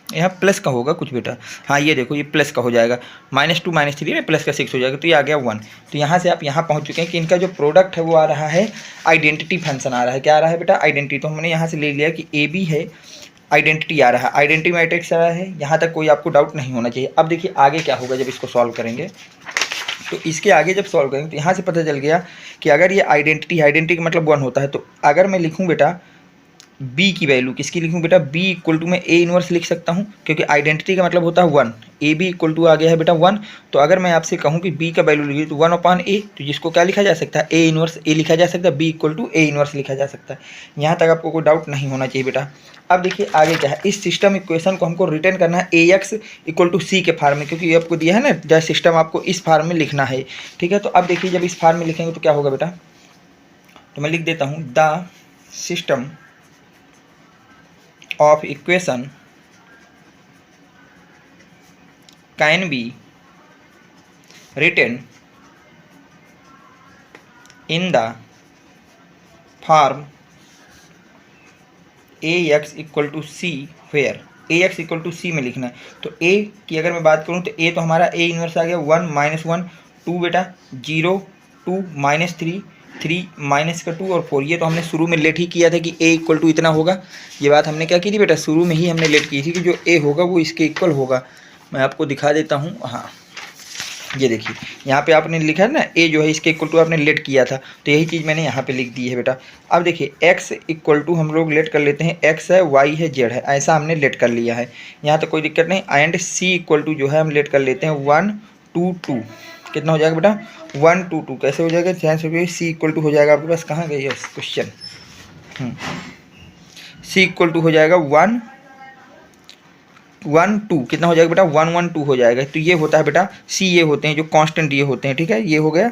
यहाँ प्लस का होगा कुछ बेटा, हाँ ये देखो ये प्लस का हो जाएगा, -2 -3 प्लस का 6 हो जाएगा, तो ये आ गया 1। तो यहाँ से आप यहाँ पहुँच चुके हैं कि इनका जो प्रोडक्ट है वो आ रहा है आइडेंटिटी फंक्शन आ रहा है, क्या आ रहा है बेटा आइडेंटिटी। तो हमने यहाँ से ले लिया कि AB है, आइडेंटिटी आ रहा है, आइडेंटिटी मैट्रिक्स आ रहा है, यहाँ तक कोई आपको डाउट नहीं होना चाहिए। अब देखिए आगे क्या होगा जब इसको सॉल्व करेंगे, तो इसके आगे जब सॉल्व करेंगे तो यहाँ से पता चल गया कि अगर ये आइडेंटिटी का मतलब 1 होता है, तो अगर मैं लिखूँ बेटा B की वैल्यू, किसकी लिखूँ बेटा B इक्वल टू मैं A इनवर्स लिख सकता हूँ, क्योंकि आइडेंटिटी का मतलब होता है 1, AB इक्वल टू आ गया है बेटा 1। तो अगर मैं आपसे कहूँ कि B का वैल्यू लिखिए तो 1/A, तो जिसको क्या लिखा जा सकता है A इनवर्स A लिखा जा सकता है, B equal to A inverse लिखा जा सकता है। यहाँ तक आपको कोई डाउट नहीं होना चाहिए बेटा। अब देखिए आगे क्या है, इस सिस्टम इक्वेशन को हमको रिटर्न करना है AX इक्वल टू C के फार्म में, क्योंकि ये आपको दिया है ना जैसे सिस्टम आपको इस फार्म में लिखना है, ठीक है। तो अब देखिए जब इस फार्म में लिखेंगे तो क्या होगा बेटा, तो मैं लिख देता हूँ the system of equation can be written in the form AX equal to C, where AX equal to C में लिखना है। तो A की अगर मैं बात करूँ तो A तो हमारा A इनवर्स आ गया 1 -1 2 बेटा 0 2 -3 3 माइनस का 2 और 4, ये तो हमने शुरू में लेट ही किया था कि a इक्वल टू इतना होगा। ये बात हमने क्या की थी बेटा, शुरू में ही हमने लेट की थी कि जो a होगा वो इसके इक्वल होगा। मैं आपको दिखा देता हूँ, हाँ ये देखिए यहाँ पे आपने लिखा है ना a जो है इसके इक्वल टू आपने लेट किया था, तो यही चीज़ मैंने यहाँ पे लिख दी है बेटा। अब देखिए x इक्वल टू हम लोग लेट कर लेते हैं, x है, y है, z है, ऐसा हमने लेट कर लिया है, यहाँ तक कोई दिक्कत नहीं। एंड c इक्वल टू जो है हम लेट कर लेते हैं 1 2 2, कितना हो जाएगा बेटा 1 2 2, कैसे हो जाएगा ध्यान से, c इक्वल टू हो जाएगा आपके पास, कहाँ गई है क्वेश्चन, c इक्वल टू हो जाएगा 1 1 2, कितना हो जाएगा बेटा 1 1 2 हो जाएगा। तो ये होता है बेटा c, ये होते हैं जो कांस्टेंट ये होते हैं, ठीक है, ये हो गया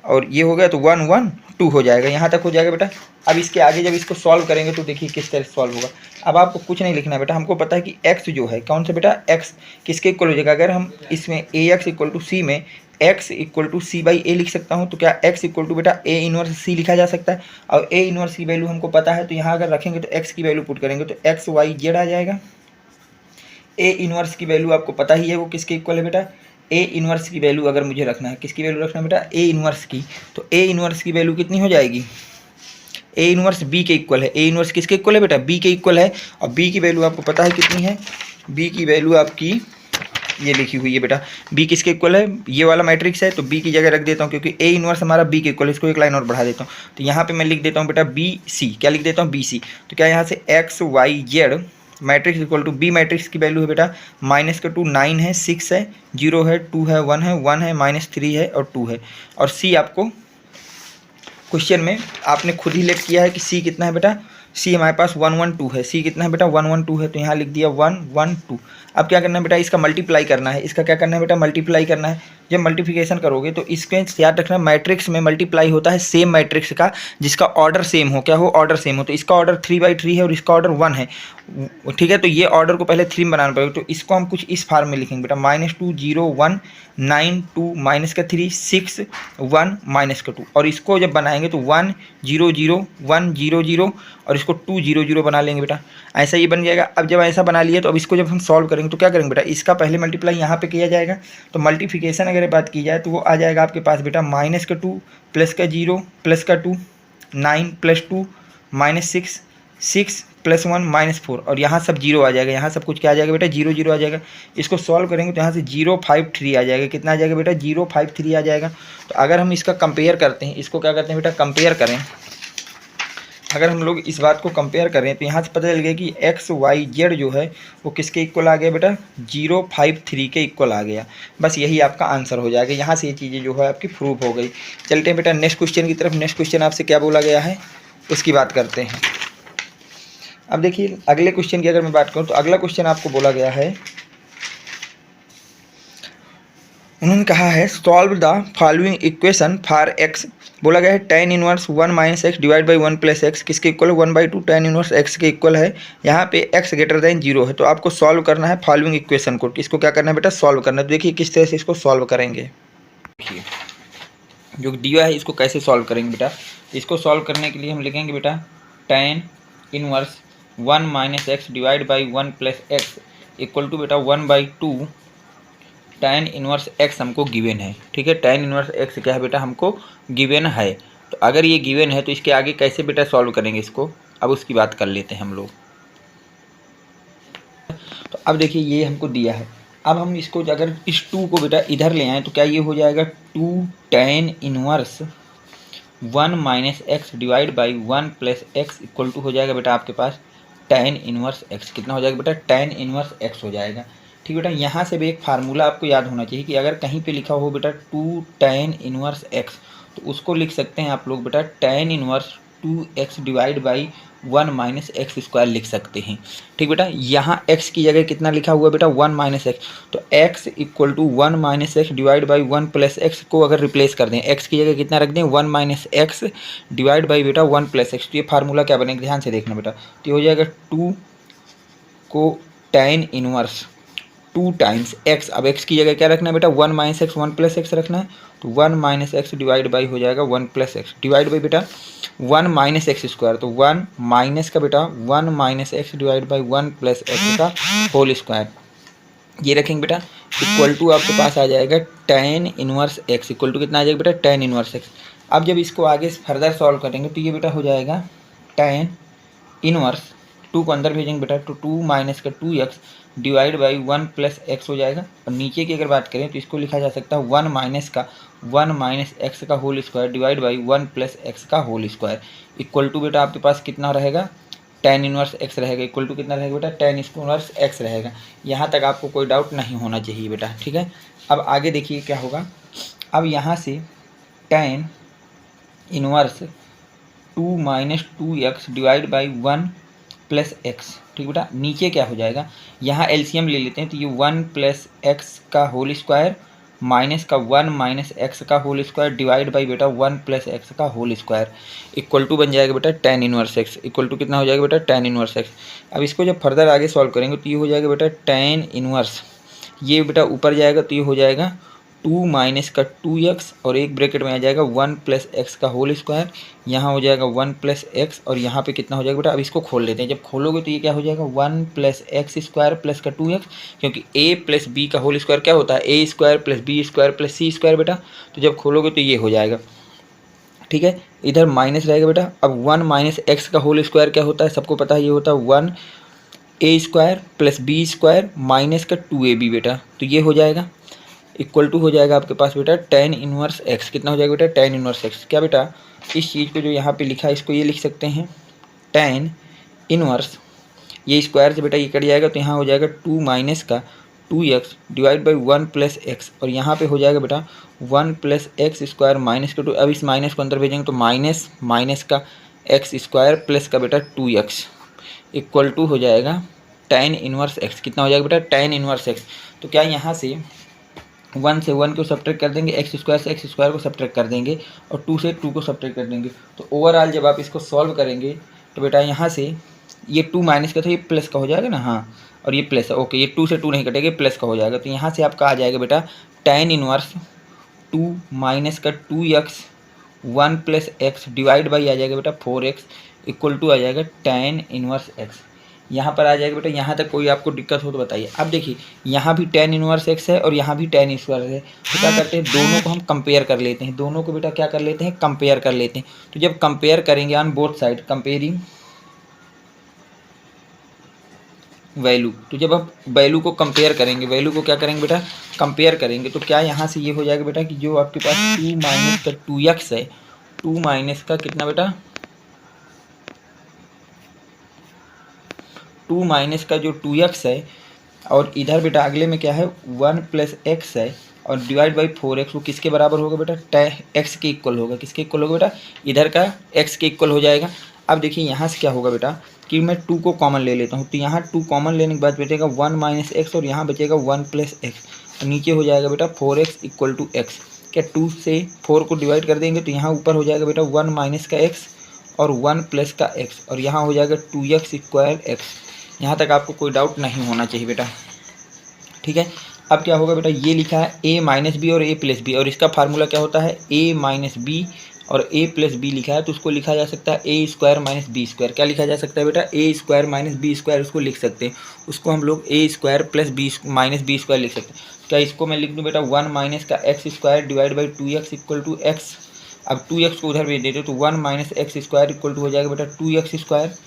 और ये हो गया, तो 1 1 2 हो जाएगा, यहाँ तक हो जाएगा बेटा। अब इसके आगे जब इसको सॉल्व करेंगे तो देखिए किस तरह सॉल्व होगा। अब आपको कुछ नहीं लिखना बेटा, हमको पता है कि x जो है कौन सा बेटा, x किसके इक्वल हो जाएगा, अगर हम इसमें ax इक्वल टू सी में x equal to C by A लिख सकता हूँ, तो क्या x इक्वल टू बेटा a इनवर्स सी लिखा जा सकता है। और a इनवर्स की वैल्यू हमको पता है, तो यहाँ अगर रखेंगे तो x की वैल्यू पुट करेंगे तो x y z आ जाएगा। ए इनवर्स की वैल्यू आपको पता ही है वो किसके इक्वल है बेटा, ए इनवर्स की वैल्यू अगर मुझे रखना है, किसकी वैल्यू रखना है बेटा, ए इनवर्स की, तो ए इनवर्स की वैल्यू कितनी हो जाएगी, ए इनवर्स बी के इक्वल है। ए इनवर्स किसके इक्वल है बेटा, बी के इक्वल है, और बी की वैल्यू आपको पता है कितनी है, बी की वैल्यू आपकी ये लिखी हुई है बेटा, बी किसके इक्वल है, ये वाला मैट्रिक्स है, तो बी की जगह रख देता हूँ क्योंकि ए इनवर्स हमारा बी के इक्वल है, इसको एक लाइन और बढ़ा देता हूँ, तो यहाँ पे मैं लिख देता हूँ बेटा बी सी, क्या लिख देता हूँ बी सी। तो क्या यहाँ से x y z matrix equal to b matrix की वैल्यू है बेटा माइनस का 2 9 है, 6 है, 0 है, 2 है, 1 है, 1 है, -3 है और 2 है। और सी आपको क्वेश्चन में आपने खुद ही लेट किया है कि सी कितना है बेटा, सी हमारे पास 1 1 2 है, सी कितना है बेटा 1 1 2 है, तो यहाँ लिख दिया 1 1 2। अब क्या करना है बेटा, इसका मल्टीप्लाई करना है, इसका क्या करना है बेटा मल्टीप्लाई करना है। जब मल्टीप्लिकेशन करोगे तो इसके याद रखना मैट्रिक्स में मल्टीप्लाई होता है सेम मैट्रिक्स का जिसका ऑर्डर सेम हो, क्या हो ऑर्डर सेम हो, तो इसका ऑर्डर 3/3 है और इसका ऑर्डर 1 है, ठीक है, तो ये ऑर्डर को पहले 3 में बनाना पड़ेगा, तो इसको हम कुछ इस फॉर्म में लिखेंगे बेटा -2 0 1 9 2 -3 6 1 -2, और इसको जब बनाएंगे तो 1 0 0 1 0 0 और इसको 2 0 0 बना लेंगे बेटा, ऐसा ये बन जाएगा। अब जब ऐसा बना लिया तो अब इसको जब हम सॉल्व करेंगे तो क्या करेंगे बेटा, इसका पहले मल्टीप्लाई यहाँ पे किया जाएगा, तो मल्टीप्लिकेशन अगर बात की जाए तो वो आ जाएगा आपके पास बेटा -2 +0 +2 9 +2 -6 6 +1 -4, और यहाँ सब जीरो आ जाएगा, यहाँ सब कुछ क्या आ जाएगा बेटा 0 0 आ जाएगा। इसको सॉल्व करेंगे तो यहाँ से 053 आ जाएगा, कितना आ जाएगा बेटा 053 आ जाएगा। तो अगर हम इसका कंपेयर करते हैं, इसको क्या करते हैं बेटा कंपेयर करें, अगर हम लोग इस बात को कंपेयर करें तो यहाँ से पता चल गया कि एक्स वाई जेड जो है वो किसके इक्वल आ गया बेटा 053 के इक्वल आ गया। बस यही आपका आंसर हो जाएगा, यहाँ से ये चीज़ें जो है आपकी प्रूफ हो गई। चलते हैं बेटा नेक्स्ट क्वेश्चन की तरफ। नेक्स्ट क्वेश्चन आपसे क्या बोला गया है उसकी बात करते हैं। अब देखिए अगले क्वेश्चन की अगर मैं बात करूँ तो अगला क्वेश्चन आपको बोला गया है, उन्होंने कहा है solve the following equation for x, बोला गया है tan inverse 1 - x divide by 1 + x किसके इक्वल है 1/2 tan इनवर्स x के इक्वल है। यहाँ पे x ग्रेटर दैन 0 है, तो आपको सॉल्व करना है फॉलोइंग इक्वेशन को। इसको क्या करना है बेटा सॉल्व करना है। तो देखिए किस तरह से इसको सॉल्व करेंगे। देखिए जो दिया है इसको कैसे सॉल्व करेंगे बेटा, इसको सॉल्व करने के लिए हम लिखेंगे बेटा tan inverse 1 - x divide by 1 + x equal to बेटा 1/2 tan इनवर्स x हमको गिवन है, ठीक है, tan इनवर्स x क्या है बेटा हमको गिवन है। तो अगर ये गिवन है तो इसके आगे कैसे बेटा सॉल्व करेंगे इसको, अब उसकी बात कर लेते हैं हम लोग। तो अब देखिए ये हमको दिया है, अब हम इसको अगर इस 2 को बेटा इधर ले आएँ तो क्या ये हो जाएगा 2 tan inverse 1 - x divide by 1 + x equal to हो जाएगा बेटा आपके पास tan इनवर्स x, कितना हो जाएगा बेटा tan इनवर्स x हो जाएगा। ठीक बेटा, यहाँ से भी एक फार्मूला आपको याद होना चाहिए कि अगर कहीं पे लिखा हो बेटा 2 tan इनवर्स x तो उसको लिख सकते हैं आप लोग बेटा tan inverse 2x divide by 1 - x square लिख सकते हैं। ठीक बेटा, यहाँ x की जगह कितना लिखा हुआ है बेटा 1 - x, तो x equal to 1 - x divide by 1 + x को अगर रिप्लेस कर दें, x की जगह कितना रख दें 1 - x डिवाइड बाई बेटा 1 + x, तो ये फार्मूला क्या बनेगा ध्यान से देखना बेटा, तो ये हो जाएगा 2 को tan इनवर्स 2 टाइम्स x, अब x की जगह क्या रखना है बेटा 1 - x 1 + x रखना है, तो 1 - x डिवाइड बाई हो जाएगा 1 + x डिवाइड बाई बेटा 1 - x स्क्वायर, तो 1 माइनस का बेटा 1 - x डिवाइड बाई 1 + x का होल स्क्वायर, ये रखेंगे बेटा इक्वल टू आपके पास आ जाएगा tan inverse x equal to कितना आ जाएगा बेटा tan इनवर्स x। अब जब इसको आगे फर्दर सॉल्व करेंगे तो ये बेटा हो जाएगा tan इनवर्स 2 को अंदर भेजेंगे बेटा तो 2 माइनस का 2x divide by 1 plus x हो जाएगा। और नीचे की अगर बात करें तो इसको लिखा जा सकता है 1 माइनस का 1 माइनस एक्स का whole square divide by 1 plus x का होल स्क्वायर इक्वल टू बेटा आपके पास कितना रहेगा tan इनवर्स x रहेगा। इक्वल टू कितना रहेगा बेटा tan इनवर्स x रहेगा। यहाँ तक आपको कोई डाउट नहीं होना चाहिए बेटा, ठीक है। अब आगे देखिए क्या होगा। अब यहाँ से tan inverse 2 minus 2x divide by 1 plus x, ठीक बेटा। नीचे क्या हो जाएगा, यहाँ एलसीएम ले लेते हैं तो ये 1 प्लस एक्स का होल स्क्वायर माइनस का 1 माइनस एक्स का होल स्क्वायर डिवाइड बाई बेटा 1 प्लस एक्स का होल स्क्वायर इक्वल टू बन जाएगा बेटा tan inverse x. Equal to कितना हो जाएगा बेटा tan इनवर्स एक्स। अब इसको जब फर्दर आगे सॉल्व करेंगे तो ये हो जाएगा बेटा tan इनवर्स, ये बेटा ऊपर जाएगा तो ये हो जाएगा 2 माइनस का 2x और एक ब्रैकेट में आ जाएगा 1 प्लस एक्स का होल स्क्वायर, यहाँ हो जाएगा 1 प्लस एक्स और यहाँ पे कितना हो जाएगा बेटा। अब इसको खोल लेते हैं, जब खोलोगे तो ये क्या हो जाएगा 1 प्लस एक्स स्क्वायर प्लस का 2x, क्योंकि a प्लस बी का होल स्क्वायर क्या होता है a square plus b square plus c square बेटा। तो जब खोलोगे तो ये हो जाएगा, ठीक है। इधर माइनस रहेगा बेटा। अब 1 माइनस एक्स का होल स्क्वायर क्या होता है, सबको पता है ये होता है 1 a square plus b square minus का 2ab बेटा। तो ये हो जाएगा इक्वल टू हो जाएगा आपके पास बेटा tan इनवर्स x। कितना हो जाएगा बेटा tan इनवर्स x। क्या बेटा, इस चीज़ को जो यहाँ पे लिखा है इसको ये लिख सकते हैं tan इनवर्स, ये स्क्वायर से बेटा ये कट जाएगा तो यहाँ हो जाएगा 2 माइनस का 2x divide by 1 plus x और यहाँ पे हो जाएगा बेटा 1 प्लस एक्स स्क्वायर माइनस का 2। अब इस माइनस को अंदर भेजेंगे तो माइनस माइनस का एक्स स्क्वायर प्लस का बेटा 2x इक्वल टू हो जाएगा tan इनवर्स x। कितना हो जाएगा बेटा tan इनवर्स x। तो क्या यहाँ से 1 से 1 को सब्ट्रैक्ट कर देंगे, एक्स स्क्वायर से एक्स स्क्वायर को सब्ट्रैक्ट कर देंगे और 2 से 2 को सब्ट्रैक्ट कर देंगे। तो ओवरऑल जब आप इसको सॉल्व करेंगे तो बेटा यहाँ से ये 2 माइनस का था, ये प्लस का हो जाएगा ना, हाँ, और ये प्लस है, ओके, ये 2 से 2 नहीं कटेगा, प्लस का हो जाएगा। तो यहाँ से आपका आ जाएगा बेटा tan इनवर्स 2 माइनस का 2x 1 plus x divide by आ जाएगा बेटा 4x इक्वल टू आ जाएगा tan इनवर्स x। यहाँ पर आ जाएगा बेटा। यहाँ तक कोई आपको दिक्कत हो तो बताइए। अब देखिए यहाँ भी tan इनवर्स x है और यहाँ भी tan इनवर्स है, तो क्या करते हैं दोनों को हम कंपेयर कर लेते हैं। दोनों को बेटा क्या कर लेते हैं, कंपेयर कर लेते हैं। तो जब कंपेयर करेंगे on both side, comparing value, तो जब आप वैल्यू को कंपेयर करेंगे, वैल्यू को क्या करेंगे बेटा कंपेयर करेंगे, तो क्या यहाँ से ये हो जाएगा बेटा कि जो आपके पास 2 माइनस का 2x है, 2 माइनस का कितना बेटा 2 माइनस का जो 2x है और इधर बेटा अगले में क्या है 1 प्लस एक्स है और डिवाइड बाई 4x, वो किसके बराबर होगा बेटा x के इक्वल होगा। किसके इक्वल होगा बेटा, इधर का x के इक्वल हो जाएगा। अब देखिए यहाँ से क्या होगा बेटा कि मैं 2 को कॉमन ले लेता हूँ, तो यहाँ 2 कॉमन लेने के बाद बचेगा 1 माइनस एक्स और यहाँ बचेगा 1 प्लस एक्स और नीचे हो जाएगा बेटा 4x इक्वल टू एक्स। क्या 2 से 4 को डिवाइड कर देंगे तो यहाँ ऊपर हो जाएगा बेटा 1 माइनस का x और 1 प्लस का x और यहाँ हो जाएगा 2x स्क्वायर एक्स। यहाँ तक आपको कोई डाउट नहीं होना चाहिए बेटा, ठीक है। अब क्या होगा बेटा, ये लिखा है a माइनस बी और a प्लस बी और इसका फार्मूला क्या होता है a माइनस बी और a प्लस बी लिखा है तो उसको लिखा जा सकता है a square minus b square. क्या लिखा जा सकता है बेटा a square minus b square, उसको लिख सकते हैं, उसको हम लोग a square plus b minus b square लिख सकते हैं। क्या इसको मैं लिख दूँ बेटा 1 माइनस का x square divide by 2x equal to x. अब 2x को उधर भेज देते तो 1 minus x square equal to हो जाएगा बेटा 2x स्क्वायर।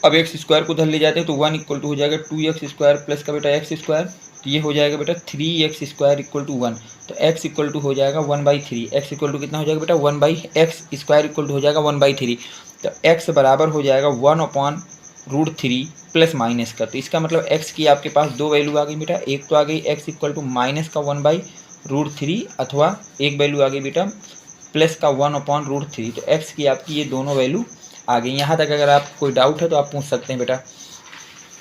अब एक्स स्क्वायर को उधर ले जाते हैं तो 1 इक्वल टू हो जाएगा 2x स्क्वायर प्लस का बेटा एक्स स्क्वायर, तो ये हो जाएगा बेटा 3x स्क्वायर इक्वल टू 1। तो x इक्वल टू हो जाएगा 1/3। x इक्वल टू कितना हो जाएगा बेटा 1/x स्क्वायर इक्वल टू हो जाएगा 1/3। तो x बराबर हो जाएगा 1/√3 प्लस माइनस का। तो इसका मतलब x की आपके पास दो वैल्यू आ गई बेटा, एक तो आ गई x इक्वल टू माइनस का 1/√3 अथवा एक वैल्यू आ गई बेटा प्लस का 1/√3। तो x की आपकी ये दोनों वैल्यू आ गई। यहाँ तक अगर आप कोई डाउट है तो आप पूछ सकते हैं बेटा,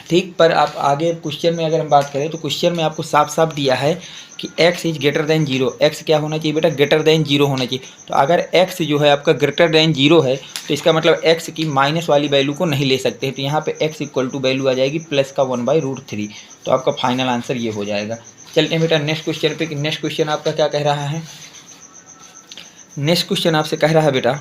ठीक। पर आप आगे क्वेश्चन में अगर हम बात करें तो क्वेश्चन में आपको साफ साफ दिया है कि x is greater than 0। x क्या होना चाहिए बेटा, ग्रेटर देन 0 होना चाहिए। तो अगर x जो है आपका ग्रेटर देन 0 है तो इसका मतलब x की माइनस वाली वैल्यू को नहीं ले सकते हैं। तो यहाँ पे x इक्वल टू वैल्यू आ जाएगी प्लस का 1/√3। तो आपका फाइनल आंसर ये हो जाएगा। चलते हैं बेटा नेक्स्ट क्वेश्चन पे। नेक्स्ट क्वेश्चन आपका क्या कह रहा है, नेक्स्ट क्वेश्चन आपसे कह रहा है बेटा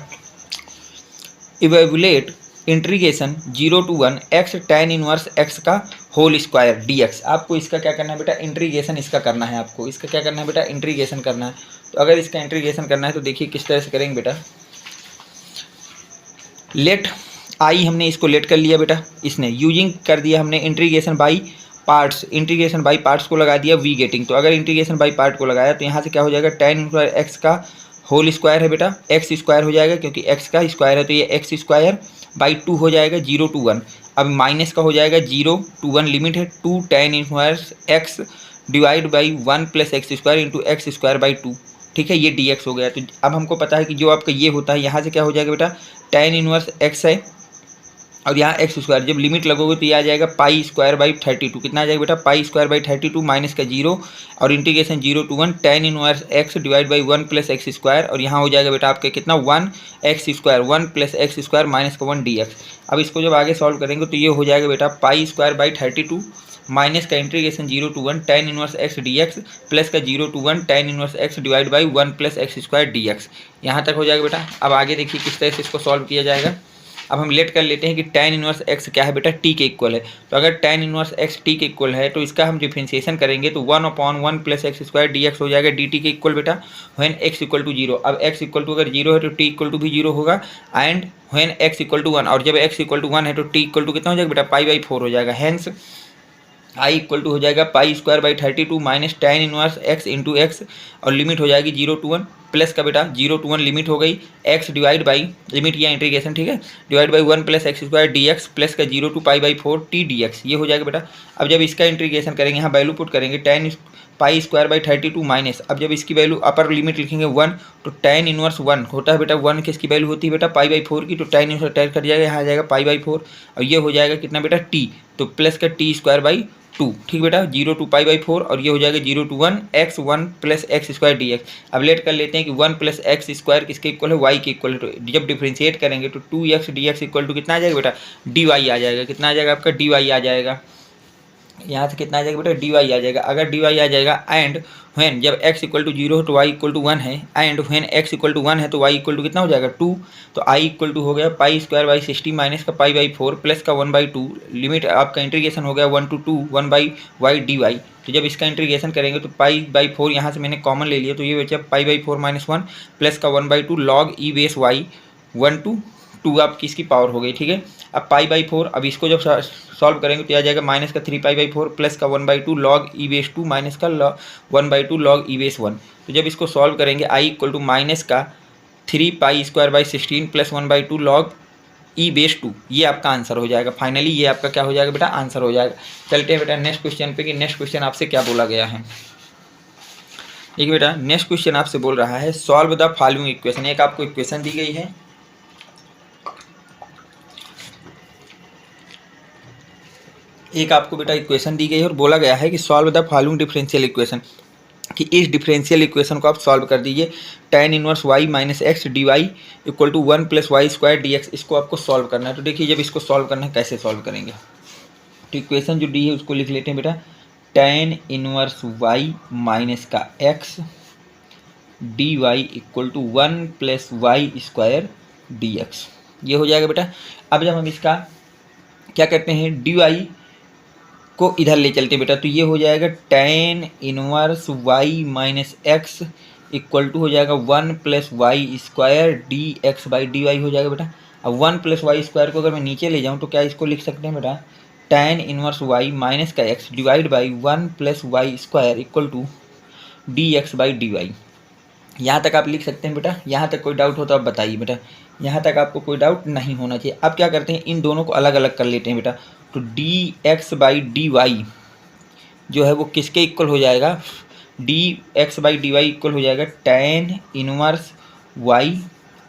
evaluate integration 0 to 1 x tan inverse x का होल स्क्वायर dx। आपको इसका क्या करना है बेटा, इंटीग्रेशन इसका करना है, आपको इसका क्या करना है बेटा, इंटीग्रेशन करना है। तो अगर इसका इंटीग्रेशन करना है तो देखिए किस तरह से करेंगे बेटा। लेट आई हमने इसको लेट कर लिया बेटा, इसने यूजिंग कर दिया हमने integration by parts, integration by parts को लगा दिया वी गेटिंग। तो अगर इंटीग्रेशन बाई पार्ट को लगाया तो यहाँ से क्या हो जाएगा, tan स्क्वायर एक्स का होल स्क्वायर है बेटा, एक्स स्क्वायर हो जाएगा क्योंकि एक्स का स्क्वायर है, तो ये एक्स स्क्वायर बाई 2 हो जाएगा 0 to 1। अब माइनस का हो जाएगा 0 to 1, लिमिट है 2 tan inverse x divide by 1 plus x square into x square by 2। ठीक है, ये dx हो गया। तो अब हमको पता है कि जो आपका ये होता है यहाँ से क्या हो जाएगा बेटा, tan इनवर्स एक्स है और यहाँ एक्स स्क्वायर, जब लिमिट लगोगे तो ये आ जाएगा पाई स्क्वायर बाई 32। कितना आ जाएगा बेटा, पाई स्क्वायर बाई 32 माइनस का 0 और integration 0 to 1 tan inverse x divide by 1 plus x square, और यहाँ हो जाएगा बेटा आपका कितना 1 x square 1 plus x square minus का 1 dx। अब इसको जब आगे सॉल्व करेंगे तो ये हो जाएगा बेटा पाई स्क्वायर बाई 32 माइनस का integration 0 to 1 tan inverse x dx plus का 0 to 1 tan inverse x divide by 1 plus x square dx। यहाँ तक हो जाएगा बेटा। अब आगे देखिए किस तरह से इसको सॉल्व किया जाएगा। अब हम लेट कर लेते हैं कि tan इनवर्स एक्स क्या है बेटा, टी के इक्वल है। तो अगर tan इनवर्स एक्स टी के इक्वल है तो इसका हम डिफ्रेंशिएशन करेंगे तो 1/1 प्लस एक्स स्क्वायर dx हो जाएगा dt के इक्वल बेटा, व्हेन x इक्वल टू 0। अब x इक्वल टू अगर 0 है तो t इक्वल टू भी 0 होगा, and when x equal to 1, और जब x इक्वल टू 1 है तो t इक्वल टू कितना हो जाएगा बेटा, पाई बाई 4 हो जाएगा। हैंस आई इक्वल टू हो जाएगा pi square by 32 minus tan inverse x into x, और लिमिट हो जाएगी 0 to 1 प्लस का बेटा 0 to 1 लिमिट हो गई, एक्स डिवाइड बाई लिमिट या इंटीग्रेशन, ठीक है, divide by 1 plus x square d x plus का 0 to pi by 4 T D x, ये हो जाएगा बेटा। अब जब इसका इंटीग्रेशन करेंगे, यहाँ वैल्यू पुट करेंगे tan pi square by 32 minus, अब जब इसकी वैल्यू अपर लिमिट लिखेंगे 1 तो tan इनवर्स 1 होता है बेटा, 1 किसकी वैल्यू होती है बेटा, पाई बाई 4 की, तो tan इनवर्स अटैच कर जाएगा, यहाँ आ जाएगा पाई बाई 4 और ये हो जाएगा कितना बेटा t, तो प्लस का टी स्क्वायर बाई 2, ठीक बेटा, 0 to पाई बाई 4 और ये हो जाएगा 0 to 1 x 1 plus x square d x. अब लेट कर लेते हैं कि 1 प्लस एक्स स्क्वायर किसके इक्वल है, वाई के इक्वल है। तो जब डिफ्रेंशिएट करेंगे तो 2x dx इक्वल टू कितना आ जाएगा बेटा, dy आ जाएगा। कितना आ जाएगा आपका, dy आ जाएगा। यहाँ से कितना आ जाएगा बेटा, dy आ जाएगा। अगर dy आ जाएगा एंड व्हेन जब x इक्वल टू 0 है तो y इक्वल टू 1 है, and when x equal to 1 है तो y इक्वल टू कितना हो जाएगा 2, तो i इक्वल टू हो गया पाई स्क्वायर बाई 60 माइनस का पाई बाई 4 प्लस का 1/2, लिमिट आपका इंटीग्रेशन हो गया 1 to 2 1 by y d y. तो जब इसका इंटीग्रेशन करेंगे तो पाई बाई 4 यहाँ से मैंने कॉमन ले लिया, तो ये बचा पाई बाई 4 माइनस 1 प्लस का 1/2 log e base y 1 to 2 आपकी इसकी पावर हो गई, ठीक है। अब पाई बाई 4, अब इसको जब सॉल्व करेंगे तो आ जाएगा माइनस का 3 पाई बाई 4 प्लस का 1/2 लॉग ई बेस 2 माइनस का 1/2 लॉग ई बेस 1। तो जब इसको सॉल्व करेंगे आई इक्वल टू माइनस का 3 pi square by 16 plus 1/2 log e base 2, ये आपका आंसर हो जाएगा। फाइनली ये आपका क्या हो जाएगा बेटा, आंसर हो जाएगा। चलते हैं बेटा नेक्स्ट क्वेश्चन पे कि नेक्स्ट क्वेश्चन आपसे क्या बोला गया है। देखिए बेटा नेक्स्ट क्वेश्चन आपसे बोल रहा है सॉल्व द फॉलोइंग इक्वेशन। एक आपको इक्वेशन दी गई है, एक आपको बेटा इक्वेशन दी गई है और बोला गया है कि solve the following differential equation, कि इस डिफरेंशियल इक्वेशन को आप सॉल्व कर दीजिए। tan inverse y minus x d y equal to 1 plus y square d x, इसको आपको सॉल्व करना है। तो देखिए जब इसको सॉल्व करना है कैसे सॉल्व करेंगे, तो इक्वेशन जो दी है उसको लिख लेते हैं बेटा, tan इनवर्स y माइनस का x d y equal to 1 plus y square d x, ये हो जाएगा बेटा। अब जब हम इसका क्या करते हैं, डी वाई को इधर ले चलते बेटा, तो ये हो जाएगा tan inverse y minus x equal to हो जाएगा 1 plus y square d x by d y हो जाएगा बेटा। अब 1 प्लस वाई स्क्वायर को अगर मैं नीचे ले जाऊँ तो क्या इसको लिख सकते हैं बेटा, tan इनवर्स y माइनस का x divide by 1 plus y square equal to d x by d y. यहाँ तक आप लिख सकते हैं बेटा। यहाँ तक कोई डाउट हो तो आप बताइए बेटा, यहाँ तक आपको कोई डाउट नहीं होना चाहिए। अब क्या करते हैं, इन दोनों को अलग अलग कर लेते हैं बेटा। तो d x by d y जो है वो किसके इक्वल हो जाएगा, d x by d y equal हो जाएगा tan inverse y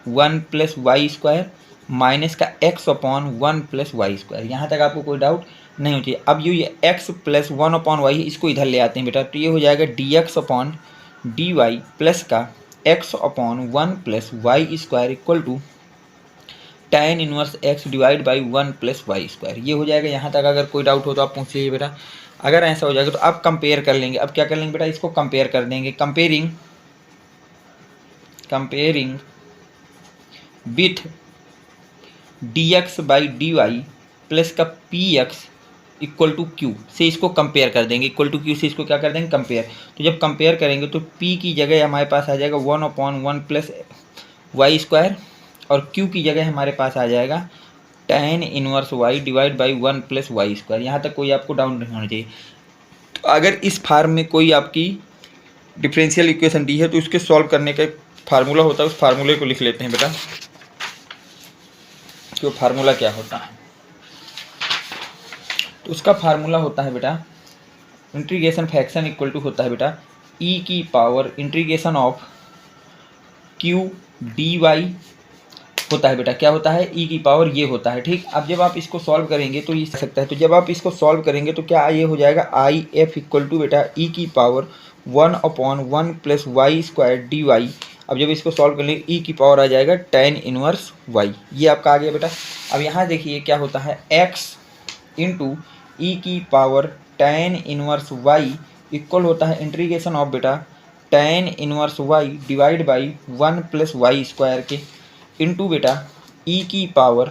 1 plus y square minus का x upon 1 plus y square. यहाँ तक आपको कोई डाउट नहीं होती। अब ये x प्लस 1 अपॉन वाई है, इसको इधर ले आते हैं बेटा, तो ये हो जाएगा d x upon d y plus का x upon 1 plus y square equal to tan inverse x divide by 1 plus y square, ये हो जाएगा। यहाँ तक अगर कोई डाउट हो तो आप पूछ लीजिए बेटा। अगर ऐसा हो जाएगा तो आप कंपेयर कर लेंगे। अब क्या कर लेंगे बेटा, इसको कंपेयर कर देंगे, comparing with d x by d y plus का P x equal to Q से इसको कंपेयर कर देंगे, इक्वल टू क्यू से इसको क्या कर देंगे कंपेयर। तो जब कंपेयर करेंगे तो p की जगह हमारे पास आ जाएगा 1/1 प्लस वाई स्क्वायर, और q की जगह हमारे पास आ जाएगा tan inverse y divide by 1 plus y square. यहाँ तक कोई आपको डाउन नहीं होना चाहिए। तो अगर इस फार्म में कोई आपकी डिफरेंशियल इक्वेशन दी है तो उसके सॉल्व करने का एक फार्मूला होता है, उस फार्मूले को लिख लेते हैं बेटा कि वो फार्मूला क्या होता है। तो उसका फार्मूला होता है बेटा इंटीग्रेशन फ्रैक्शन इक्वल टू होता है बेटा e की power integration of q dy होता है बेटा। क्या होता है e की पावर ये होता है, ठीक। अब जब आप इसको सॉल्व करेंगे तो ये सकता है, तो जब आप इसको सॉल्व करेंगे तो क्या ये हो जाएगा आई एफ इक्वल टू बेटा e की power 1/1 plus y square d y. अब जब इसको सॉल्व कर लेंगे e की पावर आ जाएगा tan इनवर्स y, ये आपका आ गया बेटा। अब यहाँ देखिए क्या होता है x इंटू ई की power tan inverse y equal होता है इंटीग्रेशन ऑफ बेटा tan inverse y divide by 1 plus y square के इंटू बेटा e की power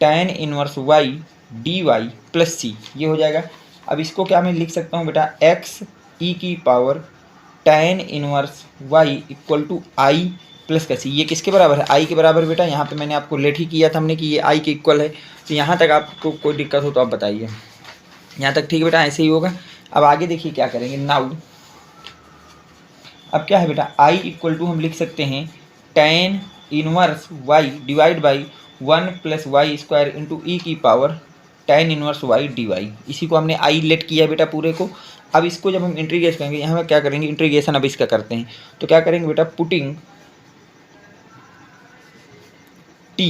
tan inverse y d y plus C, ये हो जाएगा। अब इसको क्या मैं लिख सकता हूँ बेटा x e की power tan inverse y equal to I plus का सी। ये किसके बराबर है आई के बराबर बेटा। यहाँ पे मैंने आपको लेट ही किया था हमने कि ये आई के इक्वल है। तो यहाँ तक आपको कोई दिक्कत हो तो आप बताइए, यहाँ तक ठीक है बेटा, ऐसे ही होगा। अब आगे देखिए क्या करेंगे नाउ। अब क्या है बेटा आई इक्वल टू हम लिख सकते हैं tan inverse y divide by 1 plus y square into e की power tan inverse y d y. इसी को हमने आई लेट किया बेटा पूरे को। अब इसको जब हम इंटीग्रेट करेंगे, यहाँ में क्या करेंगे इंटीग्रेशन अब इसका करते हैं। तो क्या करेंगे बेटा पुटिंग t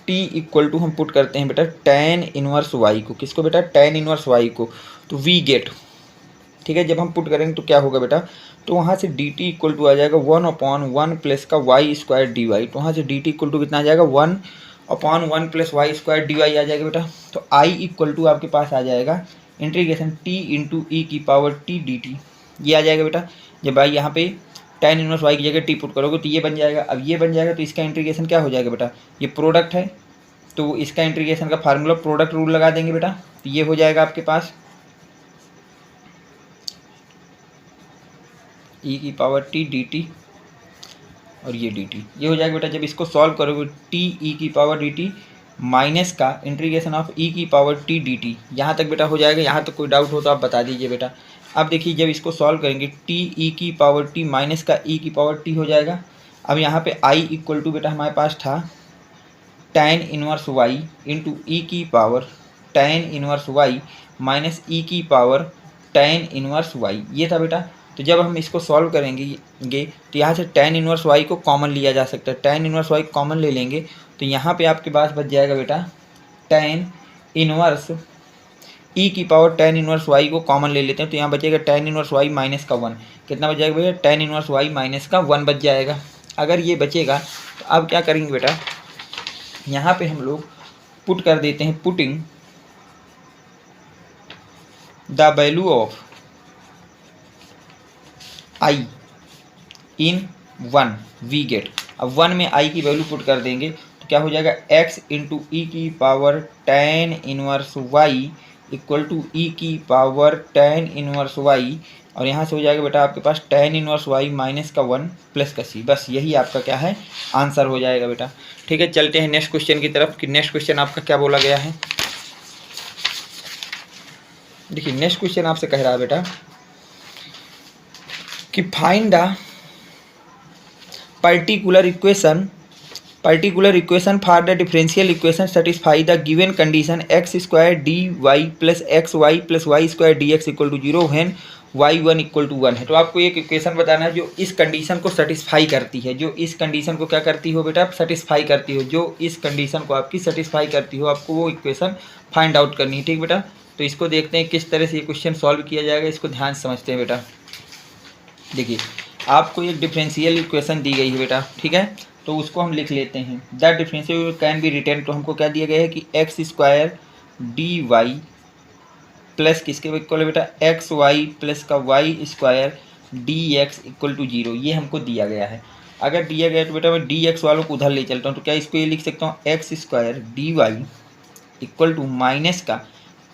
इक्वल टू हम पुट करते हैं बेटा tan इनवर्स y को, किसको बेटा tan इनवर्स y को, तो वी गेट, ठीक है। जब हम पुट करेंगे तो क्या होगा बेटा, तो वहाँ से dt इक्वल टू आ जाएगा 1/1 प्लस का वाई स्क्वायर डी वाई। तो वहाँ से dt इक्वल टू कितना आ जाएगा 1/1 plus y square d y आ जाएगा बेटा। तो i इक्वल टू आपके पास आ जाएगा इंटीग्रेशन t इंटू ई की पावर t dt, ये आ जाएगा बेटा। जब भाई यहाँ पे tan इनवर्स y की जगह t पुट करोगे तो ये बन जाएगा। अब ये बन जाएगा तो इसका इंटीग्रेशन क्या हो जाएगा बेटा, ये प्रोडक्ट है तो इसका इंटीग्रेशन का फार्मूला प्रोडक्ट रूल लगा देंगे बेटा। तो ये हो जाएगा आपके पास e की पावर t dt और ये dt, ये हो जाएगा बेटा। जब इसको सॉल्व करोगे t e की पावर dt माइनस का इंटीग्रेशन ऑफ e की पावर t dt, यहाँ तक बेटा हो जाएगा। यहाँ तक कोई डाउट हो तो आप बता दीजिए बेटा। अब देखिए जब इसको सॉल्व करेंगे t e की पावर t माइनस का e की पावर t हो जाएगा। अब यहाँ पे i इक्वल टू बेटा हमारे पास था tan inverse y into e की power tan inverse y minus e की पावर tan इनवर्स y, ये था बेटा। तो जब हम इसको सॉल्व करेंगे तो यहाँ से tan इनवर्स y को कॉमन लिया जा सकता है। tan इनवर्स y कॉमन ले लेंगे तो यहाँ पे आपके पास बच जाएगा बेटा tan इनवर्स ई की पावर tan इनवर्स y को कॉमन ले लेते हैं तो यहाँ बचेगा tan इनवर्स y माइनस का 1। कितना बच जाएगा भैया tan इनवर्स y माइनस का 1 बच जाएगा। अगर ये बचेगा तो अब क्या करेंगे बेटा, यहाँ पे हम लोग पुट कर देते हैं putting the value of i in 1 we get. अब 1 में i की वैल्यू पुट कर देंगे तो क्या हो जाएगा x इंटू ई की power tan inverse y equal to e की पावर tan इनवर्स y, और यहाँ से हो जाएगा बेटा आपके पास tan इनवर्स y माइनस का 1 प्लस का c। बस यही आपका क्या है आंसर हो जाएगा बेटा। ठीक है, चलते हैं नेक्स्ट क्वेश्चन की तरफ कि नेक्स्ट क्वेश्चन आपका क्या बोला गया है। देखिए नेक्स्ट क्वेश्चन आपसे कह रहा है बेटा कि find the particular equation for the differential equation satisfy the given condition x square d y plus x y plus y square d x equal to 0 when y1 equal to 1 है। तो आपको एक इक्वेशन बताना है जो इस कंडीशन को सेटिस्फाई करती है, जो इस कंडीशन को क्या करती हो बेटा सेटिस्फाई करती हो, जो इस कंडीशन को आपकी सेटिस्फाई करती हो, आपको वो इक्वेशन फाइंड आउट करनी है। ठीक बेटा, तो इसको देखते हैं किस तरह से ये क्वेश्चन सॉल्व किया जाएगा, इसको ध्यान से समझते हैं बेटा। देखिए आपको एक डिफरेंशियल इक्वेशन दी गई है बेटा, ठीक है, तो उसको हम लिख लेते हैं। The differential can be written, तो हमको क्या दिया गया है कि x square d y plus किसके इक्वल है बेटा एक्स वाई प्लस का y square d x equal to 0, ये हमको दिया गया है। अगर दिया गया तो बेटा मैं डी एक्स वालों को उधर ले चलता हूँ, तो क्या इसको ये लिख सकता हूँ x square d y equal to minus का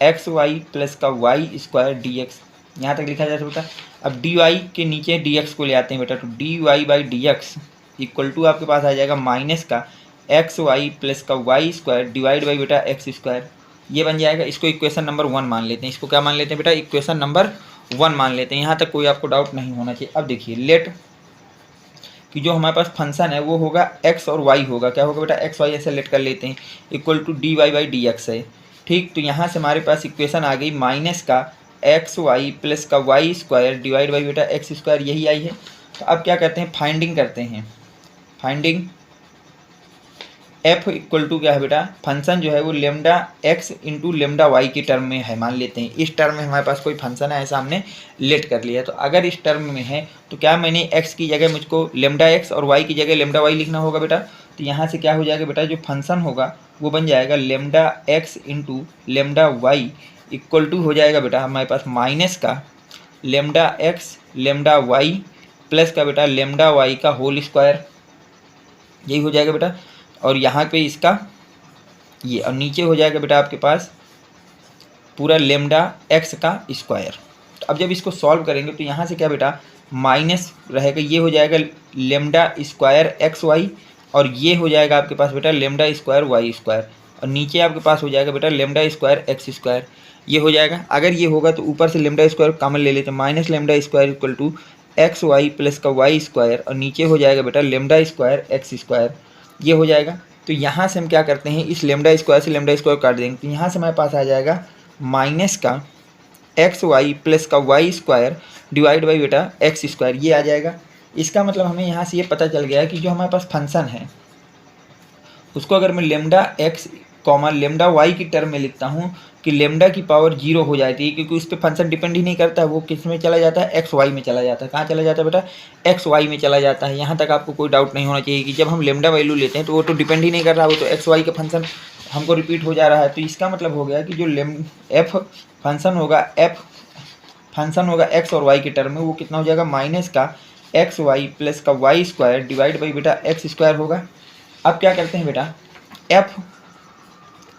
एक्स वाई प्लस का वाई स्क्वायर डी एक्स, यहाँ तक लिखा जा सकता है। अब डी वाई के नीचे डी एक्स को ले आते हैं बेटा, तो d y by d x equal to आपके पास आ जाएगा माइनस का एक्स वाई प्लस का वाई स्क्वायर डिवाइड बाई बेटा एक्स स्क्वायर, ये बन जाएगा। इसको इक्वेशन नंबर 1 मान लेते हैं। इसको क्या मान लेते हैं बेटा? इक्वेशन नंबर 1 मान लेते हैं। यहाँ तक कोई आपको डाउट नहीं होना चाहिए। अब देखिए लेट कि जो हमारे पास फंक्शन है वो होगा एक्स और वाई होगा। क्या होगा बेटा? एक्स वाई ऐसे लेट कर लेते हैं, equal to d y by d x है। ठीक, तो यहाँ से हमारे पास इक्वेशन आ गई माइनस का एक्स वाई प्लस का वाई स्क्वायर डिवाइड बाई बेटा एक्स स्क्वायर, यही आई है। तो अब क्या करते हैं? फाइंडिंग करते हैं। फाइंडिंग एफ इक्वल टू क्या है बेटा? फंक्शन जो है वो lambda x into lambda y की टर्म में है, मान लेते हैं। इस टर्म में हमारे पास कोई फंक्शन है, ऐसा हमने लेट कर लिया। तो अगर इस टर्म में है तो क्या मैंने एक्स की जगह मुझको लेमडा एक्स और वाई की जगह लेमडा वाई लिखना होगा बेटा। तो यहाँ से क्या हो जाएगा बेटा? जो फंक्शन होगा वो बन जाएगा lambda x into lambda y equal to हो जाएगा बेटा हमारे पास माइनस का lambda x lambda y plus का बेटा लेमडा वाई का होल स्क्वायर, यही हो जाएगा बेटा। और यहाँ पे इसका ये, और नीचे हो जाएगा बेटा आपके पास पूरा लेमडा एक्स का स्क्वायर। तो अब जब इसको सॉल्व करेंगे तो यहाँ से क्या बेटा? माइनस रहेगा, ये हो जाएगा लेमडा स्क्वायर एक्स वाई, और ये हो जाएगा आपके पास बेटा लेमडा स्क्वायर वाई स्क्वायर, और नीचे आपके पास हो जाएगा बेटा लेमडा स्क्वायर एक्स स्क्वायर, ये हो जाएगा। अगर ये होगा तो ऊपर से लेमडा स्क्वायर कॉमन ले लेते हैं, minus lambda square equal to x y plus का वाई स्क्वायर, और नीचे हो जाएगा बेटा लेमडा स्क्वायर एक्स स्क्वायर, ये हो जाएगा। तो यहाँ से हम क्या करते हैं? इस लेमडा स्क्वायर से लेमडा स्क्वायर काट देंगे, तो यहाँ से हमारे पास आ जाएगा माइनस का एक्स वाई प्लस का वाई स्क्वायर डिवाइड बाई बेटा एक्स स्क्वायर, ये आ जाएगा। इसका मतलब हमें यहाँ से ये पता चल गया कि जो हमारे पास फंक्शन है उसको अगर मैं lambda x comma lambda y की टर्म में लिखता हूँ कि लेमडा की पावर 0 हो जाती है, क्योंकि उस पर फंक्शन डिपेंड ही नहीं करता है, वो किस में चला जाता है? एक्स वाई में चला जाता है। कहाँ चला जाता है बेटा? एक्स वाई में चला जाता है। यहाँ तक आपको कोई डाउट नहीं होना चाहिए कि जब हम लेमडा वैल्यू लेते हैं तो वो तो डिपेंड ही नहीं कर रहा, वो तो एक्स वाई का फंक्शन हमको रिपीट हो जा रहा है। तो इसका मतलब हो गया कि जो एफ फंक्शन होगा एक्स और वाई की टर्म में, वो कितना हो जाएगा? माइनस का एक्स वाई प्लस का वाई स्क्वायर डिवाइड बाई बेटा एक्स स्क्वायर होगा। अब क्या करते हैं बेटा? F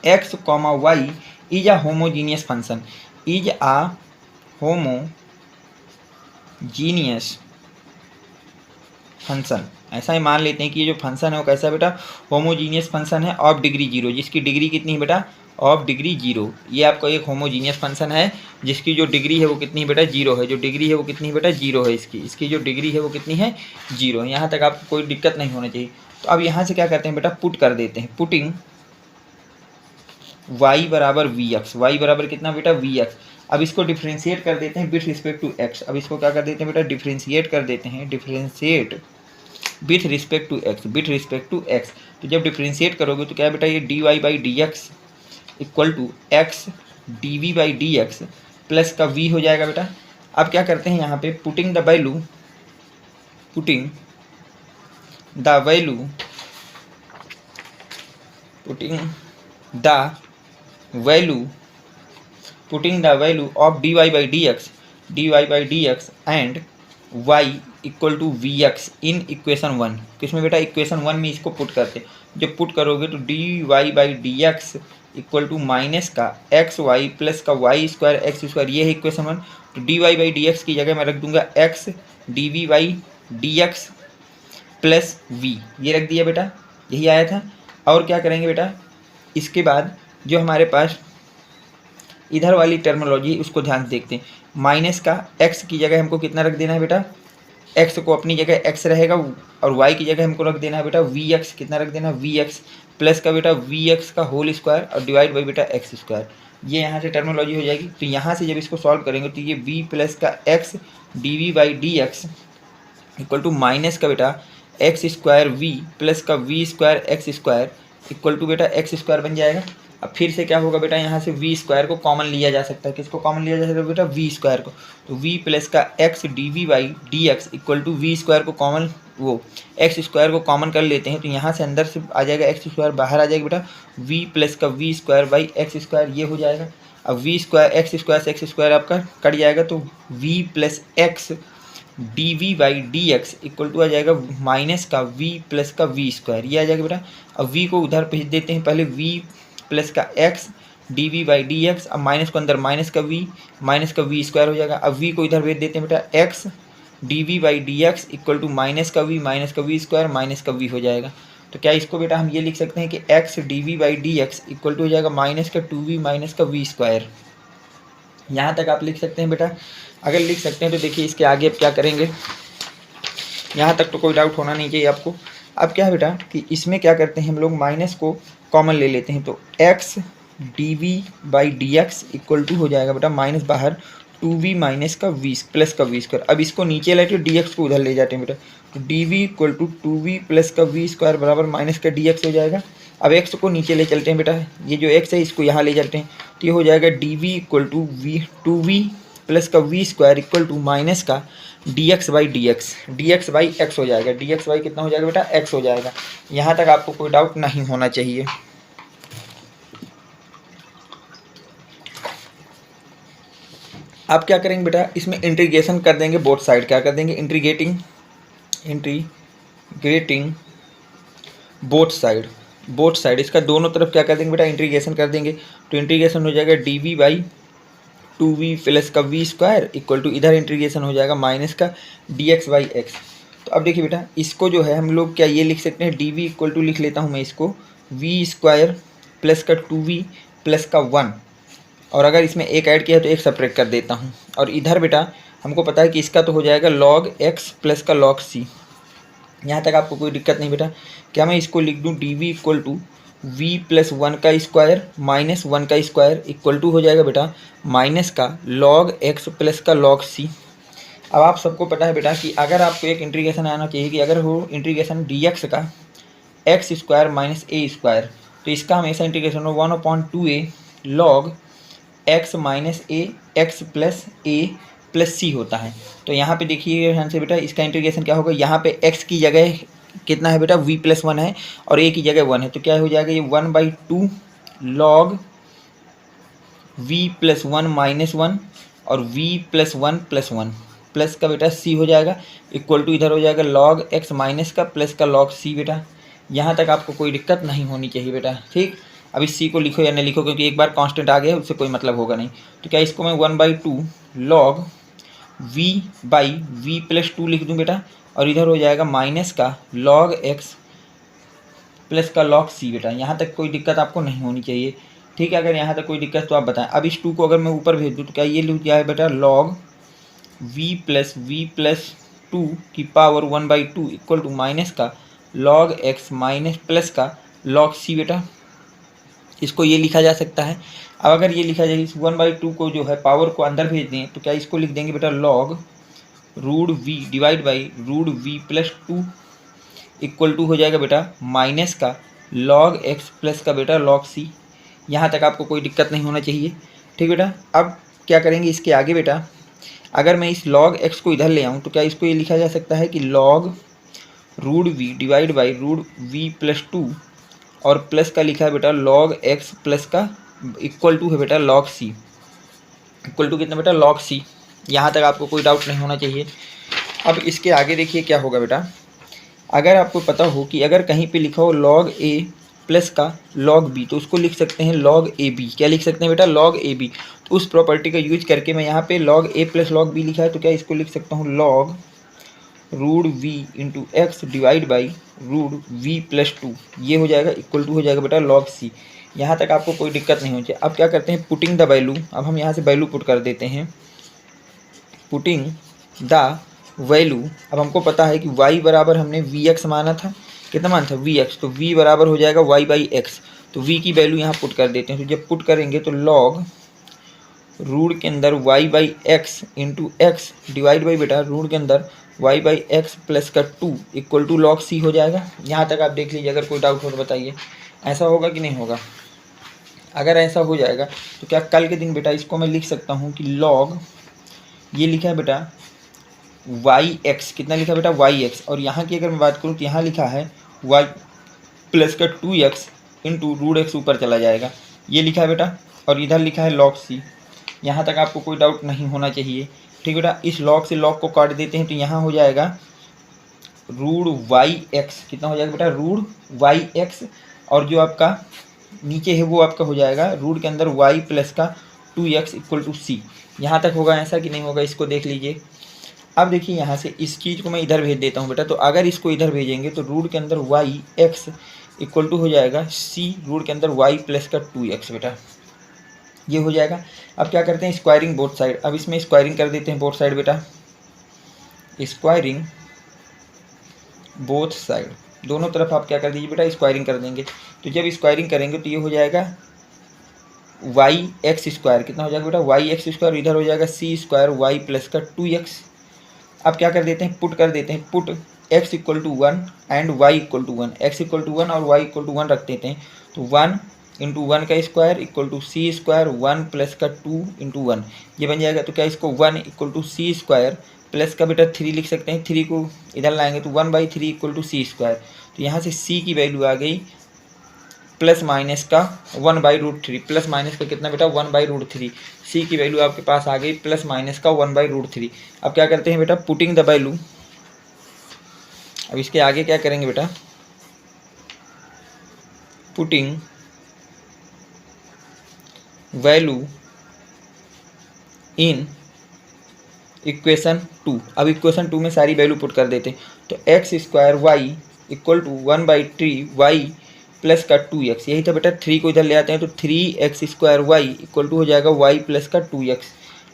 x comma y is a homogeneous function, is a homogeneous function, ऐसा ही मान लेते हैं कि ये जो फंक्शन है वो कैसा बेटा? होमोजीनियस फंक्शन है ऑफ डिग्री 0, जिसकी डिग्री कितनी है बेटा? Of degree 0। ये आपका एक होमोजीनियस फंक्शन है जिसकी जो डिग्री है वो कितनी है बेटा? 0 है। जो डिग्री है वो कितनी है बेटा? 0 है। इसकी जो डिग्री है वो कितनी है? 0 है। यहाँ तक आपको कोई दिक्कत नहीं होनी चाहिए। तो अब यहाँ से क्या करते हैं बेटा? पुट कर देते हैं। पुटिंग y बराबर वी एक्स, वाई बराबर कितना बेटा? V x. अब इसको डिफ्रेंशिएट कर देते हैं विथ रिस्पेक्ट टू एक्स। अब इसको क्या कर देते हैं बेटा? डिफ्रेंशिएट कर देते हैं, differentiate with respect to x, with respect to x. तो जब डिफ्रेंशिएट करोगे तो क्या बेटा? ये d y by d x equal to x d v by d x plus का v हो जाएगा बेटा। अब क्या करते हैं यहाँ पे? Putting the value putting the value of d y by d x and y equal to v x in equation 1। किसमें बेटा? इक्वेशन 1 में इसको पुट करते। जब पुट करोगे तो d y by d x equal to minus का एक्स वाई प्लस का वाई स्क्वायर एक्स स्क्वायर, ये है इक्वेशन 1। तो d y by d x की जगह मैं रख दूंगा x d v by d x plus v, ये रख दिया बेटा, यही आया था। और क्या करेंगे बेटा? इसके बाद जो हमारे पास इधर वाली टर्मिनोलॉजी उसको ध्यान से देखते हैं। माइनस का एक्स की जगह हमको कितना रख देना है बेटा? एक्स को अपनी जगह एक्स रहेगा, और वाई की जगह हमको रख देना है बेटा वी एक्स। कितना रख देना? वी एक्स प्लस का बेटा वी एक्स का होल स्क्वायर और डिवाइड बाई बेटा एक्स स्क्वायर, ये यहाँ से टर्मिनोलॉजी हो जाएगी। तो यहाँ से जब इसको सॉल्व करेंगे तो ये वी प्लस का x d v by d x equal to minus का बेटा एक्स स्क्वायर वी प्लस का v square x square equal to बेटा एक्स स्क्वायर बन जाएगा। अब फिर से क्या होगा बेटा? यहाँ से वी स्क्वायर को कॉमन लिया जा सकता है। किसको कॉमन लिया जा सकता है बेटा? वी स्क्वायर को। तो वी प्लस का x d v by d x equal to v square को कॉमन, वो एक्स स्क्वायर को कॉमन कर लेते हैं। तो यहाँ से अंदर से आ जाएगा एक्स स्क्वायर, बाहर आ जाएगा बेटा वी प्लस का v square by x square, ये हो जाएगा। अब वी स्क्वायर एक्स स्क्वायर से एक्स स्क्वायर आपका कट जाएगा, तो v plus x d v by d x equal to आ जाएगा माइनस का वी प्लस का वी स्क्वायर, ये आ जाएगा बेटा। अब वी को उधर भेज देते हैं, पहले वी प्लस का x d by d x. अब माइनस को अंदर माइनस का वी स्क्वायर हो जाएगा। अब वी को इधर भेज देते हैं बेटा, x d by d x equal to minus का वी स्क्वायर माइनस का वी हो जाएगा। तो क्या इसको बेटा हम ये लिख सकते हैं कि x d by d x equal to हो जाएगा माइनस का 2v माइनस का वी स्क्वायर। यहाँ तक आप लिख सकते हैं बेटा। अगर लिख सकते हैं तो देखिए इसके आगे अब क्या करेंगे, यहाँ तक तो कोई डाउट होना नहीं चाहिए आपको। अब क्या है बेटा कि इसमें क्या करते हैं हम लोग, माइनस को कॉमन ले लेते हैं, तो x d v by d x equal to हो जाएगा बेटा माइनस बाहर 2v माइनस का वी प्लस का वी स्क्वायर। अब इसको नीचे लाते हो, डी एक्स को उधर ले जाते हैं बेटा, तो d v equal to 2v plus का वी स्क्वायर बराबर माइनस का डी एक्स हो जाएगा। अब एक्स को नीचे ले चलते हैं बेटा, ये जो एक्स है इसको यहाँ ले जाते हैं, तो ये हो जाएगा d v equal to v 2v plus का v square equal to minus का डी एक्स बाई एक्स हो जाएगा। डी एक्स बाई कितना हो जाएगा बेटा, एक्स हो जाएगा। यहाँ तक आपको कोई डाउट नहीं होना चाहिए। आप क्या करेंगे बेटा, इसमें इंटीग्रेशन कर देंगे बोथ साइड। क्या कर देंगे, इंटीग्रेटिंग बोथ साइड इसका दोनों तरफ क्या कर देंगे बेटा, इंटीग्रेशन कर देंगे। तो इंटीग्रेशन हो जाएगा d v by 2v plus का वी स्क्वायर इक्वल टू इधर इंटीग्रेशन हो जाएगा माइनस का डी एक्स बाई एक्स। तो अब देखिए बेटा, इसको जो है हम लोग क्या ये लिख सकते हैं, डी वी इक्वल टू लिख लेता हूँ मैं इसको वी स्क्वायर प्लस का 2v प्लस का 1, और अगर इसमें एक ऐड किया है तो एक सेपरेट कर देता हूँ। और इधर बेटा हमको पता है कि इसका तो हो जाएगा log x प्लस का log c। यहाँ तक आपको कोई दिक्कत नहीं बेटा। क्या मैं इसको लिख दूँ, d v equal to v plus 1 का स्क्वायर माइनस 1 का स्क्वायर इक्वल टू हो जाएगा बेटा माइनस का log x प्लस का log c। अब आप सबको पता है बेटा कि अगर आपको एक इंटीग्रेशन आना चाहिए कि अगर हो इंटीग्रेशन डी एक्स का एक्स स्क्वायर माइनस ए स्क्वायर, तो इसका हमेशा इंटीग्रेशन हो 1/2a log x माइनस ए एक्स प्लस ए प्लस सी होता है। तो यहाँ पे देखिए ध्यान से बेटा, इसका इंटीग्रेशन क्या होगा, यहाँ पे x की जगह कितना है बेटा, v प्लस 1 है और a की जगह 1 है, तो क्या हो जाएगा ये 1/2 log v प्लस 1 माइनस 1 और v प्लस 1 प्लस 1 प्लस का बेटा c हो जाएगा इक्वल टू इधर हो जाएगा log x माइनस का प्लस का log c। बेटा यहाँ तक आपको कोई दिक्कत नहीं होनी चाहिए बेटा, ठीक। अब इस c को लिखो या नहीं लिखो, क्योंकि एक बार कांस्टेंट आ गया उससे कोई मतलब होगा नहीं। तो क्या इसको मैं 1/2 log v by v plus 2 लिख दूँ बेटा, और इधर हो जाएगा माइनस का log x प्लस का log c। बेटा यहाँ तक कोई दिक्कत आपको नहीं होनी चाहिए, ठीक है। अगर यहाँ तक कोई दिक्कत तो आप बताएं। अब इस 2 को अगर मैं ऊपर भेज दूँ तो क्या ये लिख जाए बेटा log v प्लस 2 की पावर 1/2 इक्वल टू माइनस का log x माइनस प्लस का log c। बेटा इसको ये लिखा जा सकता है। अब अगर ये लिखा जाए इस 1/2 को जो है पावर को अंदर भेज दें तो क्या इसको लिख देंगे बेटा log root v divide by root v plus 2 equal to हो जाएगा बेटा माइनस का log x प्लस का बेटा log c। यहाँ तक आपको कोई दिक्कत नहीं होना चाहिए, ठीक बेटा। अब क्या करेंगे इसके आगे बेटा, अगर मैं इस log x को इधर ले आऊँ तो क्या इसको ये लिखा जा सकता है कि log root v divide by root v plus 2 और प्लस का लिखा है बेटा log x प्लस का इक्वल टू है बेटा log c, इक्वल टू कितना बेटा log c। यहाँ तक आपको कोई डाउट नहीं होना चाहिए। अब इसके आगे देखिए क्या होगा बेटा, अगर आपको पता हो कि अगर कहीं पे लिखा हो log a प्लस का log b तो उसको लिख सकते हैं log a b। क्या लिख सकते हैं बेटा, log a b। तो उस प्रॉपर्टी का यूज करके मैं यहाँ पे log a plus log b लिखा है, तो क्या इसको लिख सकता हूँ log root v into x divide by root v plus 2, ये हो जाएगा इक्वल टू हो जाएगा बेटा log c। यहाँ तक आपको कोई दिक्कत नहीं होनी चाहिए। अब क्या करते हैं, पुटिंग द वैल्यू। अब हम यहाँ से वैल्यू पुट कर देते हैं, पुटिंग द वैल्यू। अब हमको पता है कि y बराबर हमने vx माना था, कितना माना था vx, तो v बराबर हो जाएगा y बाई एक्स। तो v की वैल्यू यहाँ पुट कर देते हैं। तो जब पुट करेंगे तो log रूट के अंदर y by x into x divide by बेटा रूट के अंदर y बाई एक्स प्लस का 2 इक्वल टू log c हो जाएगा। यहाँ तक आप देख लीजिए, अगर कोई डाउट हो तो बताइए, ऐसा होगा कि नहीं होगा। अगर ऐसा हो जाएगा तो क्या कल के दिन बेटा इसको मैं लिख सकता हूँ कि log, ये लिखा है बेटा वाई एक्स, कितना लिखा है बेटा वाई एक्स, और यहाँ की अगर मैं बात करूँ तो यहाँ लिखा है वाई प्लस का 2x इंटू रूट एक्स ऊपर चला जाएगा, ये लिखा है बेटा, और इधर लिखा है log c। यहाँ तक आपको कोई डाउट नहीं होना चाहिए, ठीक बेटा। इस log से log को काट देते हैं तो यहाँ हो जाएगा रूट वाई एक्स, कितना हो जाएगा बेटा रूट वाई एक्स, और जो आपका नीचे है वो आपका हो जाएगा रूट के अंदर y प्लस का 2x इक्वल टू सी। यहाँ तक होगा ऐसा कि नहीं होगा, इसको देख लीजिए। अब देखिए यहाँ से इस चीज़ को मैं इधर भेज देता हूँ बेटा, तो अगर इसको इधर भेजेंगे तो रूट के अंदर y x इक्वल टू हो जाएगा c रूट के अंदर y प्लस का 2x बेटा, ये हो जाएगा। अब क्या करते हैं, स्क्वायरिंग बोथ साइड। अब इसमें स्क्वायरिंग कर देते हैं बोथ साइड बेटा, स्क्वायरिंग बोथ साइड, दोनों तरफ आप क्या कर दीजिए बेटा, स्क्वायरिंग कर देंगे। तो जब स्क्वायरिंग करेंगे तो ये हो जाएगा वाई एक्स स्क्वायर, कितना हो जाएगा बेटा, वाई एक्स स्क्वायर, इधर हो जाएगा सी स्क्वायर वाई प्लस का 2x। अब क्या कर देते हैं, पुट कर देते हैं, put x equal to 1 and y equal to 1, x equal to 1 और y इक्वल टू 1 रख देते हैं। तो 1 इंटू 1 का square equal to C square 1 plus का 2 इंटू 1, ये बन जाएगा। तो क्या इसको 1 equal to C square plus का बेटा 3 लिख सकते हैं, 3 को इधर लाएंगे तो 1/3 इक्वल टू सी स्क्वायर। तो यहाँ से c की वैल्यू आ गई प्लस माइनस का 1/√3, प्लस माइनस का कितना बेटा 1/√3, सी की वैल्यू आपके पास आ गई प्लस माइनस का 1/√3। अब क्या करते हैं बेटा, पुटिंग द वैल्यू। अब इसके आगे क्या करेंगे बेटा, पुटिंग वैल्यू इन इक्वेशन 2। अब इक्वेशन 2 में सारी वैल्यू पुट कर देते हैं। तो x square y equal to 1/3 वाई प्लस का 2x, यही था बेटा। 3 को इधर ले आते हैं तो 3x square y equal to हो जाएगा y प्लस का 2x,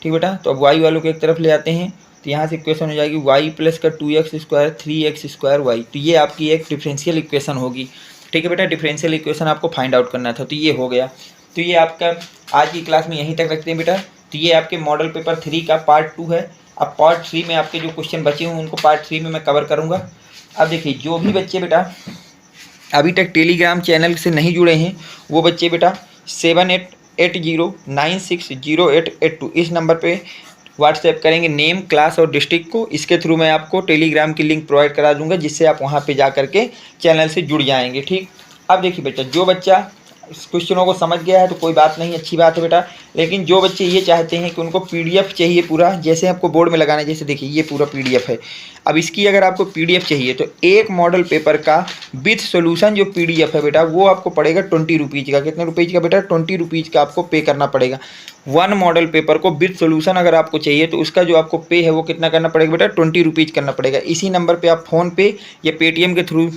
ठीक बेटा। तो अब y वालों को एक तरफ ले आते हैं तो यहाँ से इक्वेशन हो जाएगी y प्लस का 2x square 3x square Y. तो ये आपकी एक डिफरेंशियल इक्वेशन होगी, ठीक है बेटा। डिफरेंशियल इक्वेशन आपको फाइंड आउट करना था, तो ये हो गया। तो ये आपका आज की क्लास में यहीं तक रखते हैं बेटा। तो ये आपके मॉडल पेपर 3 का पार्ट 2 है। अब पार्ट 3 में आपके जो क्वेश्चन बचे हुए उनको पार्ट 3 में मैं कवर करूँगा। अब देखिए, जो भी बच्चे बेटा अभी तक टेलीग्राम चैनल से नहीं जुड़े हैं वो बच्चे बेटा 7880960882 इस नंबर पे व्हाट्सएप करेंगे नेम, क्लास और डिस्ट्रिक्ट को। इसके थ्रू मैं आपको टेलीग्राम की लिंक प्रोवाइड करा दूंगा, जिससे आप वहाँ पे जा करके चैनल से जुड़ जाएंगे, ठीक। अब देखिए बेटा, जो बच्चा इस क्वेश्चनों को समझ गया है तो कोई बात नहीं, अच्छी बात है बेटा। लेकिन जो बच्चे ये चाहते हैं कि उनको PDF चाहिए पूरा, जैसे आपको बोर्ड में लगाना है, जैसे देखिए ये पूरा PDF है। अब इसकी अगर आपको PDF चाहिए तो एक मॉडल पेपर का विथ सोल्यूशन जो PDF है बेटा, वो आपको पड़ेगा 20 रुपीज़ का। कितने रुपीज़ का बेटा, 20 रुपीज़ का आपको पे करना पड़ेगा। 1 मॉडल पेपर को विथ सोल्यूशन अगर आपको चाहिए तो उसका जो आपको पे है वो कितना करना पड़ेगा बेटा, 20 रुपीज़ करना पड़ेगा। इसी नंबर पर आप फ़ोनपे या पेटीएम के थ्रू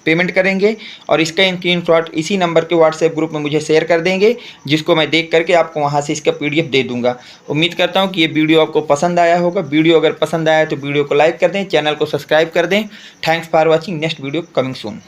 पेमेंट करेंगे और इसका स्क्रीनशॉट इसी नंबर के व्हाट्सएप ग्रुप में मुझे शेयर कर देंगे, जिसको मैं देख करके आपको वहां से इसका PDF दे दूंगा। उम्मीद करता हूं कि ये वीडियो आपको पसंद आया होगा। वीडियो अगर पसंद आया तो वीडियो को लाइक कर दें, चैनल को सब्सक्राइब कर दें। Thanks for watching, next video coming soon.